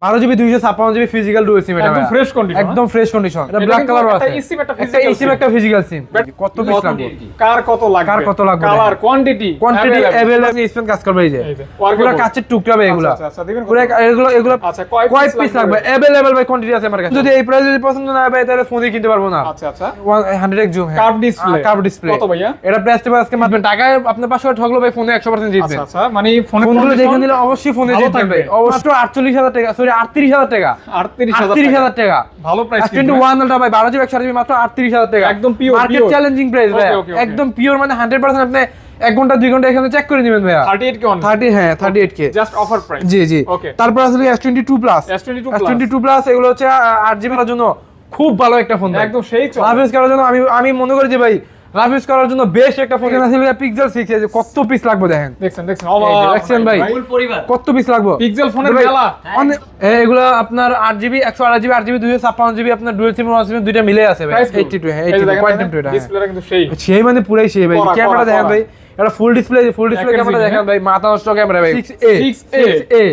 12GB 256GB physical dual সিম, একদম fresh condition, একদম fresh condition. এটা ব্ল্যাক কালার আছে, একটা ইসিম একটা ফিজিক্যাল সিম। কত পিস লাগবে, কার কত লাগবে, কালার কোয়ান্টিটি अवेलेबल স্পেন কাজ করবে। এই যে পুরো কাচের টুকরা ভাই, এগুলা আচ্ছা দিবেন পুরো এগুলো আচ্ছা কয় পিস লাগবে अवेलेबल ভাই, কোয়ান্টিটি আছে আমার কাছে। যদি এই প্রাইসে পছন্দ না হয় তাহলে ফোনই কিনতে পারবো না। আচ্ছা 100x জুম, কার্ভ ডিসপ্লে, কত ভাইয়া এটা প্রাইস তে আজকে মাত্র টাকায় আপনার 500 ঠকলো ভাই, ফোনে 100% জিতবে। আচ্ছা মানে ফোনগুলো দেখে নিলে অবশ্যই ফোনে জিতবে ভাই, অবশ্যই 48000 টাকা, সরি 38000 টাকা, 38000 টাকা ভালো প্রাইস। S21 আলট্রা ভাই 12GB 128GB মাত্র 38000 টাকা, একদম পিওর মার্কেট চ্যালেঞ্জিং প্রাইস ভাই, একদম পিওর মানে 100% আপনি 1 ঘন্টা 2 ঘন্টা এখানে চেক করে নেবেন ভাইয়া। 38K অন 30 হ্যাঁ 38K জাস্ট অফার প্রাইস। জি তারপর আসলে S22 প্লাস, S22 প্লাস এগুলো হচ্ছে 8GB এর জন্য খুব ভালো একটা ফোন, একদম সেই চল রাফ ইউজ করার জন্য আমি মনে করি যে ভাই রাফ ইউজ করার জন্য বেস্ট একটা ফোন। আসলে পিক্সেল 6 এর কত পিস লাগবে দেখেন, দেখছেন দেখছেন ভাই ফুল পরিবার কত পিস লাগবে পিক্সেল ফোনের মেলা। এগুলো আপনার 8GB 128GB 8GB 256GB আপনার ডুয়াল সিম ওয়ান সিম দুইটা মিলে আছে ভাই। 82 হ্যাঁ 82 এটা ডিসপ্লেটা কিন্তু সেই সেই মানে পুরাই সেই ভাই। ক্যামেরা দেখেন ভাই, এটা ফুল ডিসপ্লে ক্যামেরা দেখেন ভাই, মাথা নষ্ট ক্যামেরা ভাই। 6A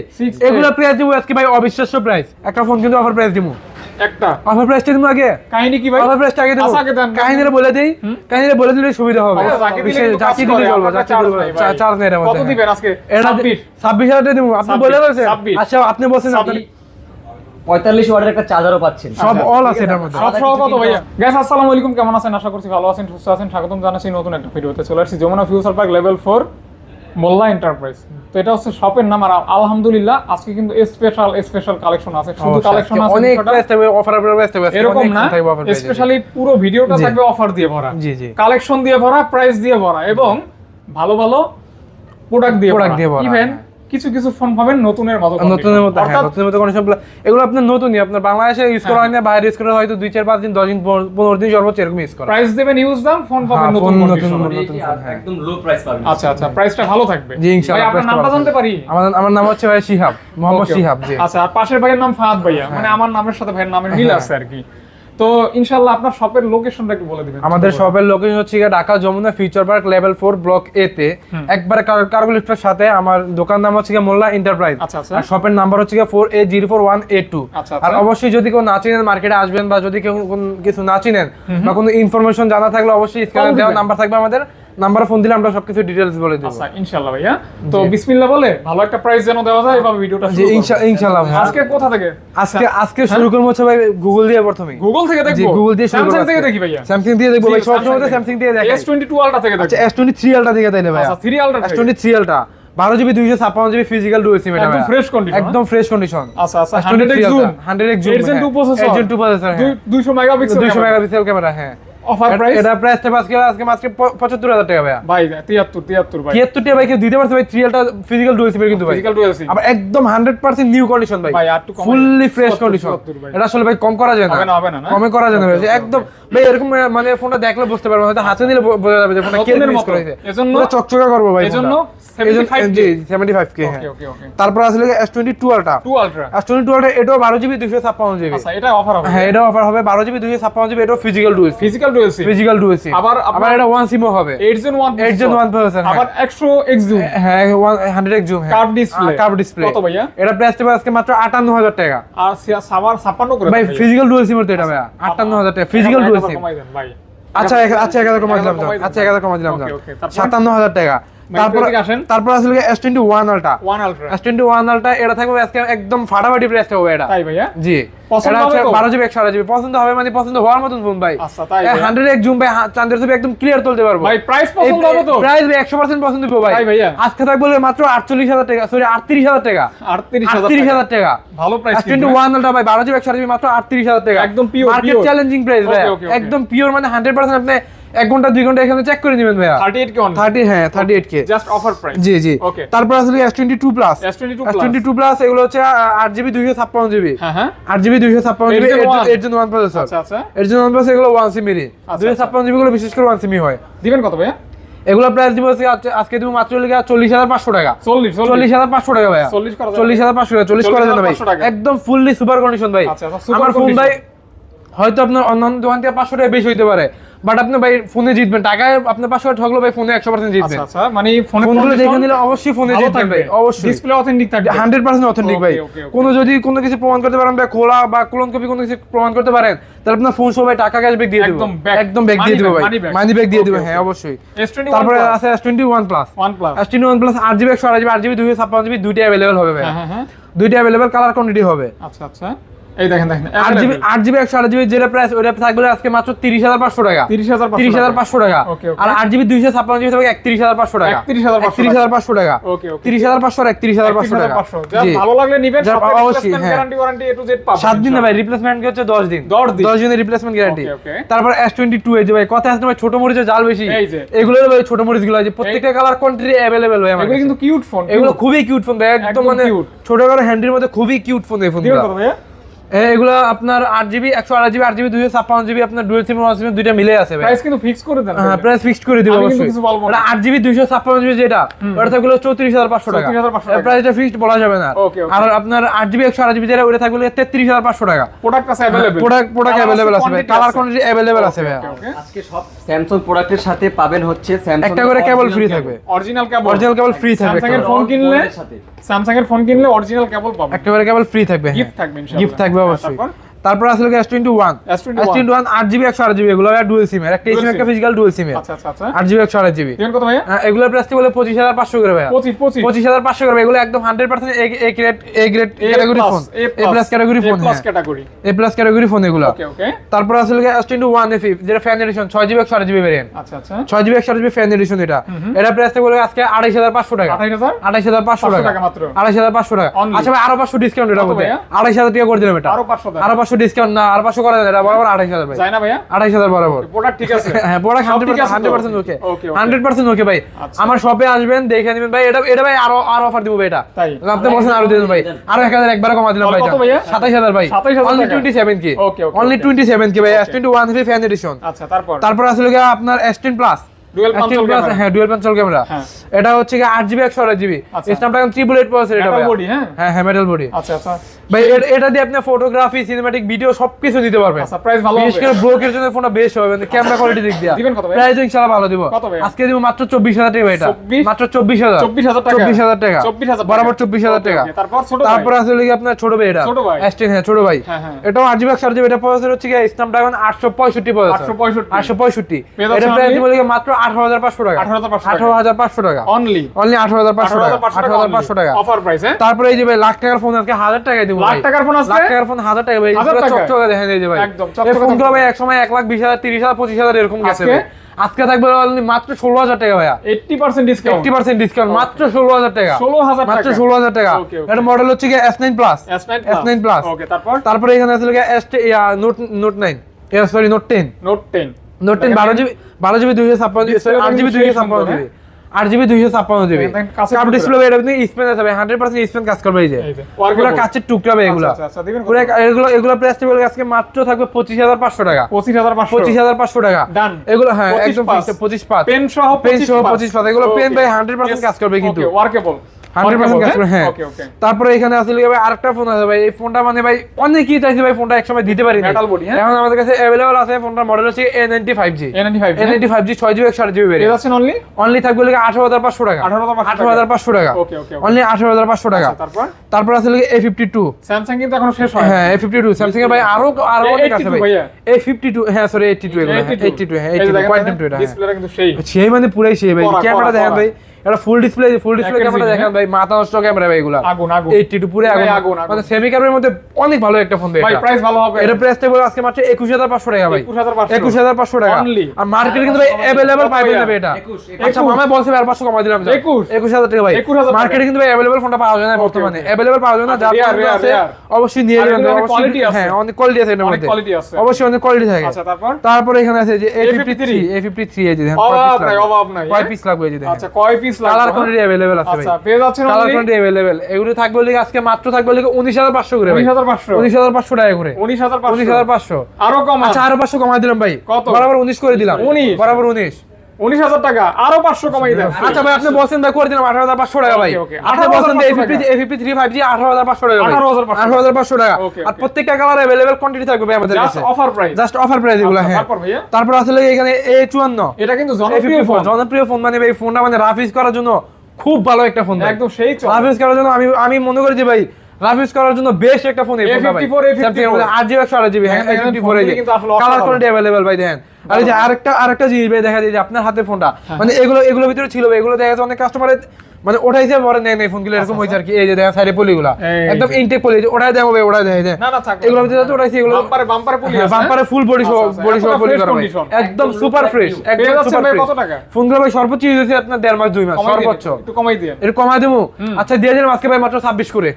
এগুলো প্রাইস দিব আজকে ভাই অবিশ্বাস্য প্রাইস। একটা ফোন কিন্তু অফার প্রাইস দিব, একটা অফার প্রাইসটা দিব। আগে কাহিনী কি ভাই, অফার প্রাইসটা আগে দিব, কাহিনীটা বলে দেই, কাহিনীটা বলে দিলে সুবিধা হবে। যাকে দিলে চলবে, চার্জ নেই এর মধ্যে। কত দিবেন আজকে? 26000 টাকা দিব। আপনি বলে দিয়েছেন, আচ্ছা আপনি বলেন আপনি 45 ওয়াটের একটা চার্জারও পাচ্ছেন, সব অল আছে এটার মধ্যে। সব সহ কত ভাইয়া? গাইস আসসালামু আলাইকুম, কেমন আছেন? আশা করছি ভালো আছেন, সুস্থ আছেন। স্বাগতম জানাচ্ছি নতুন একটা ভিডিওতে। চলে আসছি যমুনা ফিউচার পার্ক লেভেল 4 মোল্লা এন্টারপ্রাইজ। তো এটা হচ্ছে শপের নাম, আর আলহামদুলিল্লাহ আজকে কিন্তু স্পেশাল কালেকশন আছে। শুধু কালেকশন আছে অনেক প্রাইস থাকবে, অফার প্রাইস থাকবে এরকম না, স্পেশালি পুরো ভিডিওটা থাকবে অফার দিয়ে ভরা, জি কালেকশন দিয়ে ভরা, প্রাইস দিয়ে ভরা এবং ভালো প্রোডাক্ট দিয়ে ভরা। ইভেন কিছু ফোন পাবেন নতুনের মতো নতুনের মতো কন্ডিশন। এগুলো আপনার নতুনই, আপনার বাংলাদেশে ইউজ করা হয় না, বাইরে ইউজ করা হয়তো 2 4 5 দিন 10 দিন 15 দিন সর্বোচ্চ এরকম ইউজ করা। প্রাইস দেবেন ইউজ দাম, ফোন পাবেন নতুন কন্ডিশন, একদম লো প্রাইস পাবেন। আচ্ছা প্রাইসটা ভালো থাকবে। জি ইনশাআল্লাহ। আপনার নামটা জানতে পারি? আমার নাম হচ্ছে ভাই শিহাব, মোহাম্মদ শিহাব। জি আচ্ছা, আর পাশের ভাইয়ের নাম ফাহাদ ভাইয়া, মানে আমার নামের সাথে ভাইয়ের নামের মিল আছে আর কি। তো ইনশাআল্লাহ আপনার শপের লোকেশনটা একটু বলে দিবেন। আমাদের শপের লোকেশন হচ্ছে Dhaka Jamuna future park level 4 block A তে, একবারে কার্গো লিফটের সাথে। আমার দোকান নাম হচ্ছে মোল্লা এন্টারপ্রাইজ, আর শপের নাম্বার হচ্ছে 48040182। আর অবশ্যই যদি কেউ না চিনেন, মার্কেটে আসবেন বা যদি কেউ কিছু না চিনেন বা কোনো ইনফরমেশন জানা থাকলে অবশ্যই স্ক্রিনে দেওয়া নাম্বার থাকবে আমাদের, নাম্বারে ফোন দিলে আমরা সবকিছু ডিটেইলস বলে দেব। আচ্ছা ইনশাআল্লাহ ভাইয়া। তো বিসমিল্লাহ বলে ভালো একটা প্রাইস যেন দেওয়া যায়, এভাবে ভিডিওটা শুরু করব। জি ইনশাআল্লাহ। আজকে কোথা থেকে? আজকে শুরু করব হচ্ছে ভাই গুগল দিয়ে। প্রথমে গুগল থেকে দেখব। জি গুগল দিয়ে শুরু করব। স্যামসাং থেকে দেখি ভাইয়া, স্যামসাং দিয়ে দেখব ভাই, সব সময় স্যামসাং দিয়ে দেখি। S22 আলট্রা থেকে দেখব। আচ্ছা S23 আলট্রা থেকে তাইলে ভাই। আচ্ছা 3 ultra, S23 ultra 12GB 256GB physical dual SIM, এটা একদম ফ্রেশ কন্ডিশন, একদম ফ্রেশ কন্ডিশন। আচ্ছা 100x zoom, 100x zoom, Ryzen 2 processor, 200 megapixel camera. হ্যাঁ অফার প্রাইস, এটা প্রাইস তে আজকে মাত্র 75000 টাকা ভাই। ভাই 73 ভাই, 73 টাকা ভাই কি দিতে পারছে ভাই? 3 আলট্রা ফিজিক্যাল ডুয়াল সিম কিন্তু ভাই, ফিজিক্যাল ডুয়াল সিম আবার একদম 100% নিউ কন্ডিশন ভাই, ভাই আর একটু কম, ফুললি ফ্রেশ কন্ডিশন। এটা আসলে ভাই কম করা যায় না, হবে না কমে করা যায় না ভাই। একদম ভাই এরকম মানে ফোনটা দেখলে বুঝতে পারবেন, হয়তো হাতে নিলে বোঝা যাবে যে ফোনটা কি ইউজ করেছে। এজন্য চকচকা করব ভাই, এজন্য 75K। হ্যাঁ তারপর আসলে S22 আলট্রা, S22 আলট্রা এটাও 12GB 256GB। আচ্ছা এটা অফার হবে? হ্যাঁ এটা অফার হবে 12GB 256GB, এটাও ফিজিক্যাল ডুয়াল সিম। আবার এটা ওয়ান সিমও হবে, 8 Gen 1 প্রসেসর, আবার 100x জুম, হ্যাঁ 100x জুম, কার্ভ ডিসপ্লে। কত ভাইয়া এটা প্রাইস দেব আজকে মাত্র 58000 টাকা। আর সাভার 56 করে ভাই ফিজিক্যাল ডুয়াল সিম তো এটা ভাইয়া 58000 টাকা ফিজিক্যাল ডুয়াল সিম। আচ্ছা 1000 কমাই দিলাম, আচ্ছা 1000 কমাই দিলাম, 57000 টাকা। তারপর আসলে S21 আলট্রা, S21 আলট্রা এটা থাকবে আজকে একদম ফাটাফাটি প্রাইস থাকবে এটা। তাই ভাইয়া? জি পছন্দ হবে 12GB 128GB পছন্দ হবে, মানে পছন্দ হওয়ার মতন ফোন ভাই। আচ্ছা তাই 100x জুম ভাই, চাঁদের ছবি একদম ক্লিয়ার তুলতে পারবো ভাই। প্রাইস পছন্দ হবে তো? প্রাইস ভাই 100% পছন্দ হবে ভাই। তাই ভাইয়া আজকে থাকবে মাত্র 48000 টাকা, সরি 38000 টাকা, 38000 টাকা ভালো প্রাইস। S21 আলট্রা ভাই 12GB 128GB মাত্র 38000 টাকা, একদম পিওর মার্কেট চ্যালেঞ্জিং প্রাইস ভাই, একদম পিওর মানে 100% আপনি 1 ঘন্টা 2 ঘন্টা এখানে চেক করে নেবেন ভাইয়া। 38K অন 30 হ্যাঁ 38K জাস্ট অফার প্রাইস। জি তারপর আসলে S22 প্লাস, S22 প্লাস এগুলো হচ্ছে 8GB 256GB। হ্যাঁ 8GB 256GB 8 Gen 1 প্রসেসর। আচ্ছা 8 Gen 1 প্রসেসর এগুলো 1 সিমেরই, 256GB গুলো বিশেষ করে 1 সিমই হয়। দিবেন কত ভাইয়া? এগুলো প্রাইস দিব আজকে দিব মাত্র 40500 টাকা। 40500 টাকা ভাইয়া, 40500 টাকা, 40 করা যাবে ভাই, একদম ফুললি সুপার কন্ডিশন ভাই। আমার ফোন ভাই হয়তো আপনার অন্যান্য দোকান থেকে 500 টাকা বেশি হইতে পারে, বাট আপনি ভাই ফোনে জিতবেন, টাকায় আপনার 500 টাকা ঠকলো ভাই, ফোনে 100% জিতবেন। আচ্ছা মানে ফোনগুলো দেখে নিলে অবশ্যই ফোনে জিতবেন ভাই, অবশ্যই ডিসপ্লে অথেন্টিক থাকবে 100% অথেন্টিক ভাই। কোনো যদি কোনো কিছু প্রমাণ করতে পারেন ভাই, খোলা বা ক্লোন কপি কোনো কিছু প্রমাণ করতে পারেন, তাহলে আপনার ফোন সহ ভাই টাকা ক্যাশব্যাক দিয়ে দেব, একদম ব্যাক দিয়ে দেব ভাই, মানি ব্যাক দিয়ে দেব। হ্যাঁ অবশ্যই। তারপরে আছে S21 plus. S21 plus 8GB 128GB 8GB 256GB দুইটা अवेलेबल হবে ভাই। হ্যাঁ দুইটা अवेलेबल, কালার কোয়ান্টিটি হবে। আচ্ছা এই দেখেন 8GB 128GB যেটা প্রাইস ওটা থাকবে আজকে মাত্র 30500 টাকা। 30500 টাকা। আর 8GB 256GB থাকবে 31500 টাকা। 31500 টাকা। 30500 আর 31500 টাকা। ভালো লাগলে নিবেন, অবশ্যই। Guarantee warranty A to Z পাবেন। 7 দিন না ভাই, রিপ্লেসমেন্ট হচ্ছে 10 দিন। 10 দিনের রিপ্লেসমেন্ট গ্যারান্টি। তারপর S22 এই যে ভাই কথা আছে না ভাই, ছোট মরিচের জাল বেশি, এগুলোর ভাই ছোট মরিচগুলো আছে প্রত্যেকটা কালার কোয়ান্টিটি अवेलेबल ভাই আমার। এগুলো কিন্তু কিউট ফোন, এগুলো খুবই কিউট ফোন ভাই, একদম মানে ছোট করে হ্যান্ডির মধ্যে খুবই কিউট ফোন এই ফোনগুলো। এগুলো আপনার 8GB 128GB 8GB 256GB আপনার ডুয়াল সিম ওয়ান সিম দুইটা মিলে আছে ভাই। প্রাইস কিন্তু ফিক্স করে দেন। হ্যাঁ প্রাইস ফিক্সড করে দিব অবশ্যই। এটা 8GB 256GB যেটা ওটা থাকবে 34500 টাকা। প্রাইসটা ফিক্সড বলা যাবে না। আর আপনার 8GB 128GB যেটা ওটা থাকবে 33500 টাকা। প্রোডাক্ট আছে अवेलेबल, প্রোডাক্ট अवेलेबल আছে ভাই, কালার কোয়ান্টিটি अवेलेबल আছে ভাই। আজকে সব স্যামসাং প্রোডাক্টের সাথে পাবেন হচ্ছে স্যামসাং একটা করে কেবল ফ্রি থাকবে, অরিজিনাল কেবল ফ্রি থাকবে। স্যামসাং এর ফোন কিনলে অরিজিনাল কেবল পাবেন, একটা করে কেবল ফ্রি থাকবে। গিফট থাকবে ইনশাআল্লাহ, গিফট থাকবে অবশ্যই। তারপর আসলে S21 8GB 128GB এগুলো ডুয়াল সিম এর, একটা সিম একটা ফিজিক্যাল ডুয়াল সিম এর। আচ্ছা 8GB 128GB দেন কত ভাইয়া? এগুলোর প্রাইস বলে 25500 করে ভাইয়া। 25500 করে। এগুলো একদম 100% A grade category phone, A plus category phone, A plus category phone এগুলো। ওকে তারপর আসলে S21 FE যেটা fan addition 6GB 128GB variant. আচ্ছা 6GB 128GB ফ্যান এডিশন এটা প্রাইস বলে আজকে 28500 টাকা। 28500 টাকা মাত্র। 28500 টাকা। আচ্ছা ভাই আরো 500 ডিসকাউন্ট এটা মধ্যে 28000 টাকা করে দিলাম এটা। আরো 500 ডিসকাউন্ট না, আর 500 করা যায় এটা বরাবর 28000 ভাই। যায় না ভাইয়া? 28000 বরাবর। প্রোডাক্ট ঠিক আছে? হ্যাঁ প্রোডাক্ট 100% ওকে। 100% ওকে ভাই। আমার শপে আসবেন দেখে নেবেন ভাই। এটা ভাই আরো অফার দিব ভাই এটা। তাই আপনি বলছেন আরো দিবেন ভাই। আরো 1000 একবার কমা দিলাম ভাই। 27000 ভাই। অনলি 27 কে। অনলি 27 কে ভাই। S21 fan addition. আচ্ছা তারপর আসলে আপনার S10 প্লাস ডুয়াল পাঞ্চল ক্যামেরা। হ্যাঁ ডুয়াল পাঞ্চল ক্যামেরা। এটা হচ্ছে কি 8GB 128GB স্ন্যাপড্রাগন 388 প্রসেসর এটা ভাই। হ্যাঁ মেটাল বডি। আচ্ছা ভাই এটা দিয়ে আপনি ফটোগ্রাফি সিনেম্যাটিক ভিডিও সবকিছু দিতে পারবেন। আচ্ছা প্রাইস ভালো হবে, বিশেষ করে ব্লগের জন্য ফোনটা বেস্ট হবে, ক্যামেরা কোয়ালিটি দিক দিয়ে। দিবেন কত ভাই? প্রাইস ইনশাআল্লাহ ভালো দিব। আজকে দিব মাত্র 24000 টাকা এটা। মাত্র 24000 টাকা। 24000 বরাবর 24000 টাকা। তারপর আসলে কি আপনার ছোট ভাই এটা S10 হ্যাঁ ছোট ভাই। এটাও 8GB 128GB এটা প্রসেসর হচ্ছে কি স্ন্যাপড্রাগন 865 প্রসেসর। 865 এটা প্রাইস দিব মাত্র 18500 টাকা। 18500 টাকা। অনলি 18500 টাকা। 18500 টাকা অফার প্রাইস। হ্যাঁ তারপরে এই যে ভাই লাখ টাকার ফোন আজকে 1000 টাকায় দিব। লাখ টাকার ফোন আজকে? লাখ টাকার ফোন 1000 টাকা ভাই। চকচকে দেখেন এই যে ভাই। একদম এই ফোনগুলো ভাই এক সময় 1,20,000 30,000 25,000 এরকম গেছে ভাই। আজকে থাকবে অনলি মাত্র 16000 টাকা ভাইয়া। 80% ডিসকাউন্ট। 80% ডিসকাউন্ট মাত্র 16000 টাকা। 16000 টাকা। মাত্র 16000 টাকা। এটা মডেল হচ্ছে কি S9 প্লাস। S9 plus. ওকে তারপরে এখানে আছে কি note 9 sorry note 10 note 10 12GB 256GB 8GB 256GB 8GB 256GB cup display এটা আপনি স্পেন আছে ভাই 100% স্পেন কাজ করবে এই যে পুরো কাচের টুকরা ভাই এগুলা। আচ্ছা দিবেন পুরো এগুলো প্রাইস বলে আজকে মাত্র থাকবে 25500 টাকা। 25500 টাকা ডান। এগুলো হ্যাঁ একদম ফিক্সড 25 পেন সহ 25 এগুলো পেন ভাই 100% কাজ করবে কিন্তু ওয়ার্কেবল 100% কাজ করবে। হ্যাঁ তারপরে এখানে আসলে ভাই আরেকটা ফোন আছে ভাই। এই ফোনটা মানে ভাই অনেকেই চাইছে ভাই, ফোনটা একসময় দিতে পারি না। মেটাল বডি হ্যাঁ এখন আমাদের কাছে अवेलेबल আছে। ফোনটার মডেল হচ্ছে A95G 6GB 128GB এর আছে অনলি থাকবে 18500 টাকা। 18500 টাকা। ওকে অনলি 18500 টাকা। তারপর আছে A52 স্যামসাং কিন্তু এখনো শেষ হয়। হ্যাঁ A52 স্যামসাং এর ভাই আরো অনেক আছে ভাই। A52 হ্যাঁ সরি 82 এগুলো 82 হ্যাঁ 82 কোয়ান্টাম 2 এটা ডিসপ্লেটা কিন্তু সেই মানে পুরাই সেই ভাই। ক্যামেরা দেখেন ভাই, এটা ফুল ডিসপ্লে ক্যামেরা দেখেন ভাই, মাথা নষ্ট ক্যামেরা ভাই এগুলা। আগুন 82 পুরো আগুন মানে সেমি ক্যামেরার মধ্যে অনেক ভালো একটা ফোন ভাই। প্রাইস ভালো হবে। এটা প্রাইস বলে আজকে মাত্র 21500 টাকা ভাই। 21500 টাকা অনলি। আর মার্কেটে কিন্তু ভাই अवेलेबल পাইবেন না এটা। আচ্ছা মামা বলছে আর 500 কমাই দিলাম 21000 টাকা ভাই। মার্কেটে কিন্তু ভাই अवेलेबल ফোনটা পাওয়া যায় না বর্তমানে। अवेलेबल পাওয়া যায় না, যার কারণে আছে অবশ্যই নিয়ে নেবেন। অবশ্যই হ্যাঁ অনেক কোয়ালিটি আছে এর মধ্যে, অবশ্যই অনেক কোয়ালিটি থাকে। আচ্ছা তারপর এখানে আছে যে A53 এই যে দেখেন অভাব নাই কয় পিস লাগবে এই যে দেখেন। আচ্ছা কয় পিস লাগবে? কালার কোয়ান্টিটি अवेलेबल আছে ভাই। আচ্ছা পেয়ে যাচ্ছেন কালার কোয়ান্টিটি अवेलेबल। এগুলো থাকবে বলে আজকে মাত্র থাকবে বলে 19500 করে ভাই। 19500 টাকা করে। 19500 আরো কম। আচ্ছা আরো 500 কমাই দিলাম ভাই। কত? বরাবর 19 করে দিলাম। বরাবর 19 19,000 টাকা আরো 500 কমাই দেন। আচ্ছা ভাই আপনি বলছেন ভাই করে দিলাম 18,500 টাকা ভাই। ওকে, আপনি বলছেন যে A53 5G 18,500 টাকা ভাই। 18,500 টাকা। আর প্রত্যেকটা কালার अवेलेबल কোয়ান্টিটি থাকবে ভাই আমাদের কাছে। জাস্ট অফার প্রাইস এগুলো। হ্যাঁ তারপর ভাইয়া তারপর আসলে এখানে A54 এটা কিন্তু জনপ্রিয় ফোন মানে এই ফোনটা মানে রাফ ইউজ করার জন্য খুব ভালো একটা ফোন ভাই। একদম সেই চল। রাফ ইউজ করার জন্য আমি মনে করি যে ভাই রাফ ইউজ করার জন্য বেস্ট একটা ফোন এই ফোনটা ভাই। A54 8GB 128GB হ্যাঁ A54 এই কালার কোয়ালিটি अवेलेबल ভাই দেখেন। আর এই যে আরেকটা জিনিস ভাই দেখা যায় যে আপনার হাতে ফোনটা মানে এগুলো ভিতরে ছিল ভাই, এগুলো দেখা যাচ্ছে অনেক কাস্টমারের মানে ওঠাইছে পরে নেয় নাই ফোনগুলো এরকম হইছে আর কি। এই যে দেখা সাইডে পলিগুলা একদম ইনটেক পলি ওটাই দেবো ভাই, ওটাই দেয় না না থাক এগুলো ভিতরে তো ওঠাইছে এগুলো বাম্পারে পলি আছে বাম্পারে ফুল বডি সহ পলি করা ভাই একদম সুপার ফ্রেশ একদম সুপার ফ্রেশ। কত টাকা ফোনগুলো ভাই সর্বোচ্চ ইউজ হচ্ছে আপনার 1.5 মাস 2 মাস সর্বোচ্চ। একটু কমাই দিন। এর কমাই দেবো। আচ্ছা দিয়ে দিলাম আজকে ভাই মাত্র 26 করে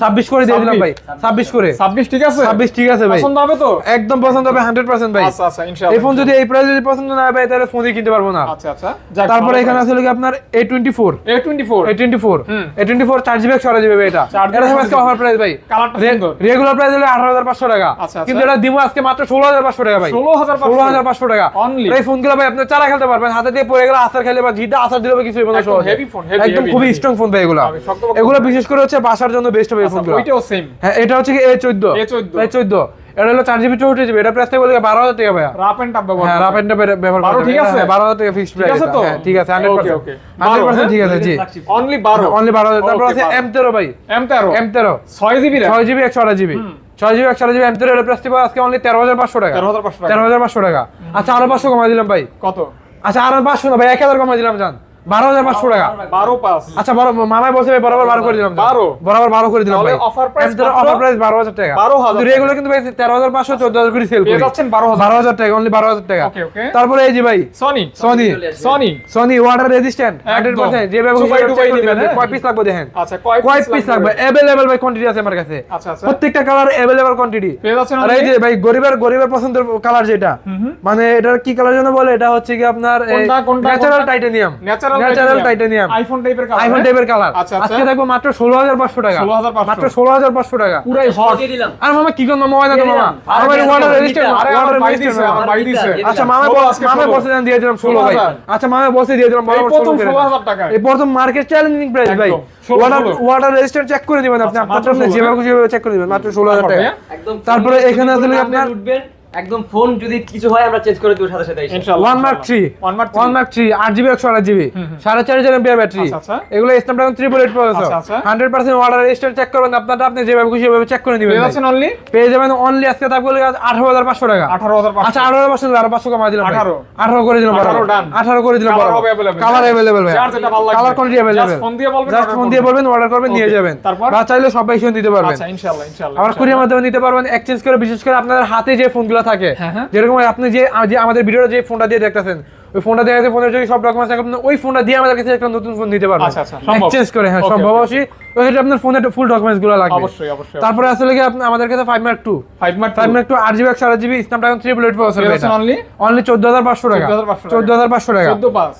26 করে দিয়ে দিলাম ভাই 26 করে 26 ঠিক আছে 26 ঠিক আছে ভাই পছন্দ হবে তো একদম পছন্দ হবে 100% ভাই। আচ্ছা আচ্ছা ইনশাআল্লাহ এই ফোন যদি এই প্রাইসে যদি পছন্দ না হয় ভাই তাহলে ফোনই কিনতে পারবো না। আচ্ছা আচ্ছা তারপরে এখানে আছে কি আপনার A24 A24 4GB 128GB ভাই এটা আজকে অফার প্রাইস ভাই। কালারটা সুন্দর রেগুলার প্রাইস হলো 18,500 টাকা কিন্তু এটা দিমু আজকে মাত্র 16,500 টাকা ভাই 16,500 টাকা। এই ফোনগুলো ভাই আপনি চারা খেলতে পারবেন, হাতে দিয়ে পড়ে গেলে আসার খেলে বা জিটা আসার দিলে কিছু হবে না সহজ হেভি ফোন একদম খুবই স্ট্রং ফোন ভাই এগুলো। এগুলো বিশেষ করে হচ্ছে বাসার জন্য বেস্ট হবে এই ফোনগুলো। ওইটাও সেম হ্যাঁ এটা হচ্ছে কি A14 এটা হলো 4GB 64GB এটা প্রাইস থেকে বলে 12,000 টাকা ভাই। রাপ এন্ড টাপ ব্যবহার হ্যাঁ রাপ এন্ড টাপ ব্যবহার 12 ঠিক আছে 12,000 টাকা ফিক্সড প্রাইস। ঠিক আছে তো হ্যাঁ ঠিক আছে 100% ওকে 100% ঠিক আছে জি অনলি 12 তারপর আছে M13 ভাই M13 6GB 6GB 128GB 6GB 128GB M13 এর প্রাইস থেকে আজকে অনলি 13,500 টাকা 13,500 টাকা। আচ্ছা আরো 500 কমাই দিলাম ভাই। কত? আচ্ছা আরো 500 না ভাই 1000 কমাই দিলাম জান 12,500 টাকা 12 আচ্ছা বড় মামাই বলছে ভাই বরাবর 12 করে দিলাম 12 করে দিলাম ভাই। অফার প্রাইস 12,000 টাকা কিন্তু রেগুলার কিন্তু ভাই 13,500 14,000 করে সেল করি পেয়ে যাচ্ছেন 12,000 টাকা অনলি 12,000 টাকা। ওকে ওকে তারপরে এই যে ভাই সনি ওয়াটার রেজিস্ট্যান্ট 100% যে ব্যবহার কয় পিস লাগবে দেখেন। আচ্ছা কয় পিস লাগবে अवेलेबल ভাই কোয়ান্টিটি আছে আমার কাছে। আচ্ছা আচ্ছা প্রত্যেকটা কালার अवेलेबल কোয়ান্টিটি পেয়ে যাচ্ছেন। আর এই যে ভাই গরিবের পছন্দের কালার যেটা মানে এটার কি কালার যেন বলে এটা হচ্ছে কি আপনার ন্যাচারাল টাইটানিয়াম আইফোন টাইপের কালার আজকে দেখবো মাত্র 16,500 টাকা মাত্র 16,500 টাকা পুরাই হট। আর মামা কি কোন মামা না তো মামা আমার ওয়াটার রেজিস্ট্যান্ট আমার ভাই দিছে। আচ্ছা মামা বসে দেন দিয়ে দিলাম 16 ভাই। আচ্ছা মামা বসে দিয়ে দিলাম বরাবর 16,000 টাকা এই প্রথম মার্কেট চ্যালেঞ্জিং প্রাইস ভাই। ওয়াটার রেজিস্ট্যান্ট চেক করে দিবেন আপনি আপনার যেভাবে খুশি চেক করে দিবেন মাত্র 16,000 টাকা। তারপরে এখানে আসলে আপনার একদম ফোন যদি কিছু হয় আমরা চেঞ্জ করে দেব সাথে সাথে ইনশাআল্লাহ। 1 Mark 3 8GB 128GB 4.5 mAh battery এগুলো Snapdragon 388 processor 100% water resistant check করবেন আপনারা আপনি যেভাবে খুশি সেভাবে চেক করে দিবেন। পেয়ে যাবেন অনলি আজকে দাম বলে 18,500 টাকা 18,500 আচ্ছা 18,500 আর 500 কমাই দিলাম 18 করে দিলাম 18 করে দিলাম কালার अवेलेबल ভাই colour quantity available just phone দিয়ে বলবেন অর্ডার করবেন নিয়ে যাবেন বা চাইলে সবাই এসে দিতে পারবেন। আচ্ছা ইনশাআল্লাহ আবার কুরিয়ার মাধ্যমে নিতে পারবেন এক্সচেঞ্জ করে বিশেষ করে আপনাদের হাতে যে ফোনগুলো থাকে যেরকম আপনি যে আমাদের ভিডিওটা যে ফোনটা দিয়ে দেখতেছেন ওই ফোনটা দিয়ে আছে ফোনের যদি সব ডকুমেন্টস থাকে ওই ফোনটা দিয়ে আমাদের কাছে একটা নতুন ফোন নিতে পারবেন। আচ্ছা আচ্ছা এক্সচেঞ্জ করে হ্যাঁ সম্ভব অবশ্যই ওইটা আপনার ফোনের ফুল ডকুমেন্টস গুলো লাগবে অবশ্যই। তারপরে আসলে কি আপনি আমাদের কাছে 5 Mark 2 8GB 128GB Snapdragon 388 processor এটা অনলি 14,500 টাকা 14,500 টাকা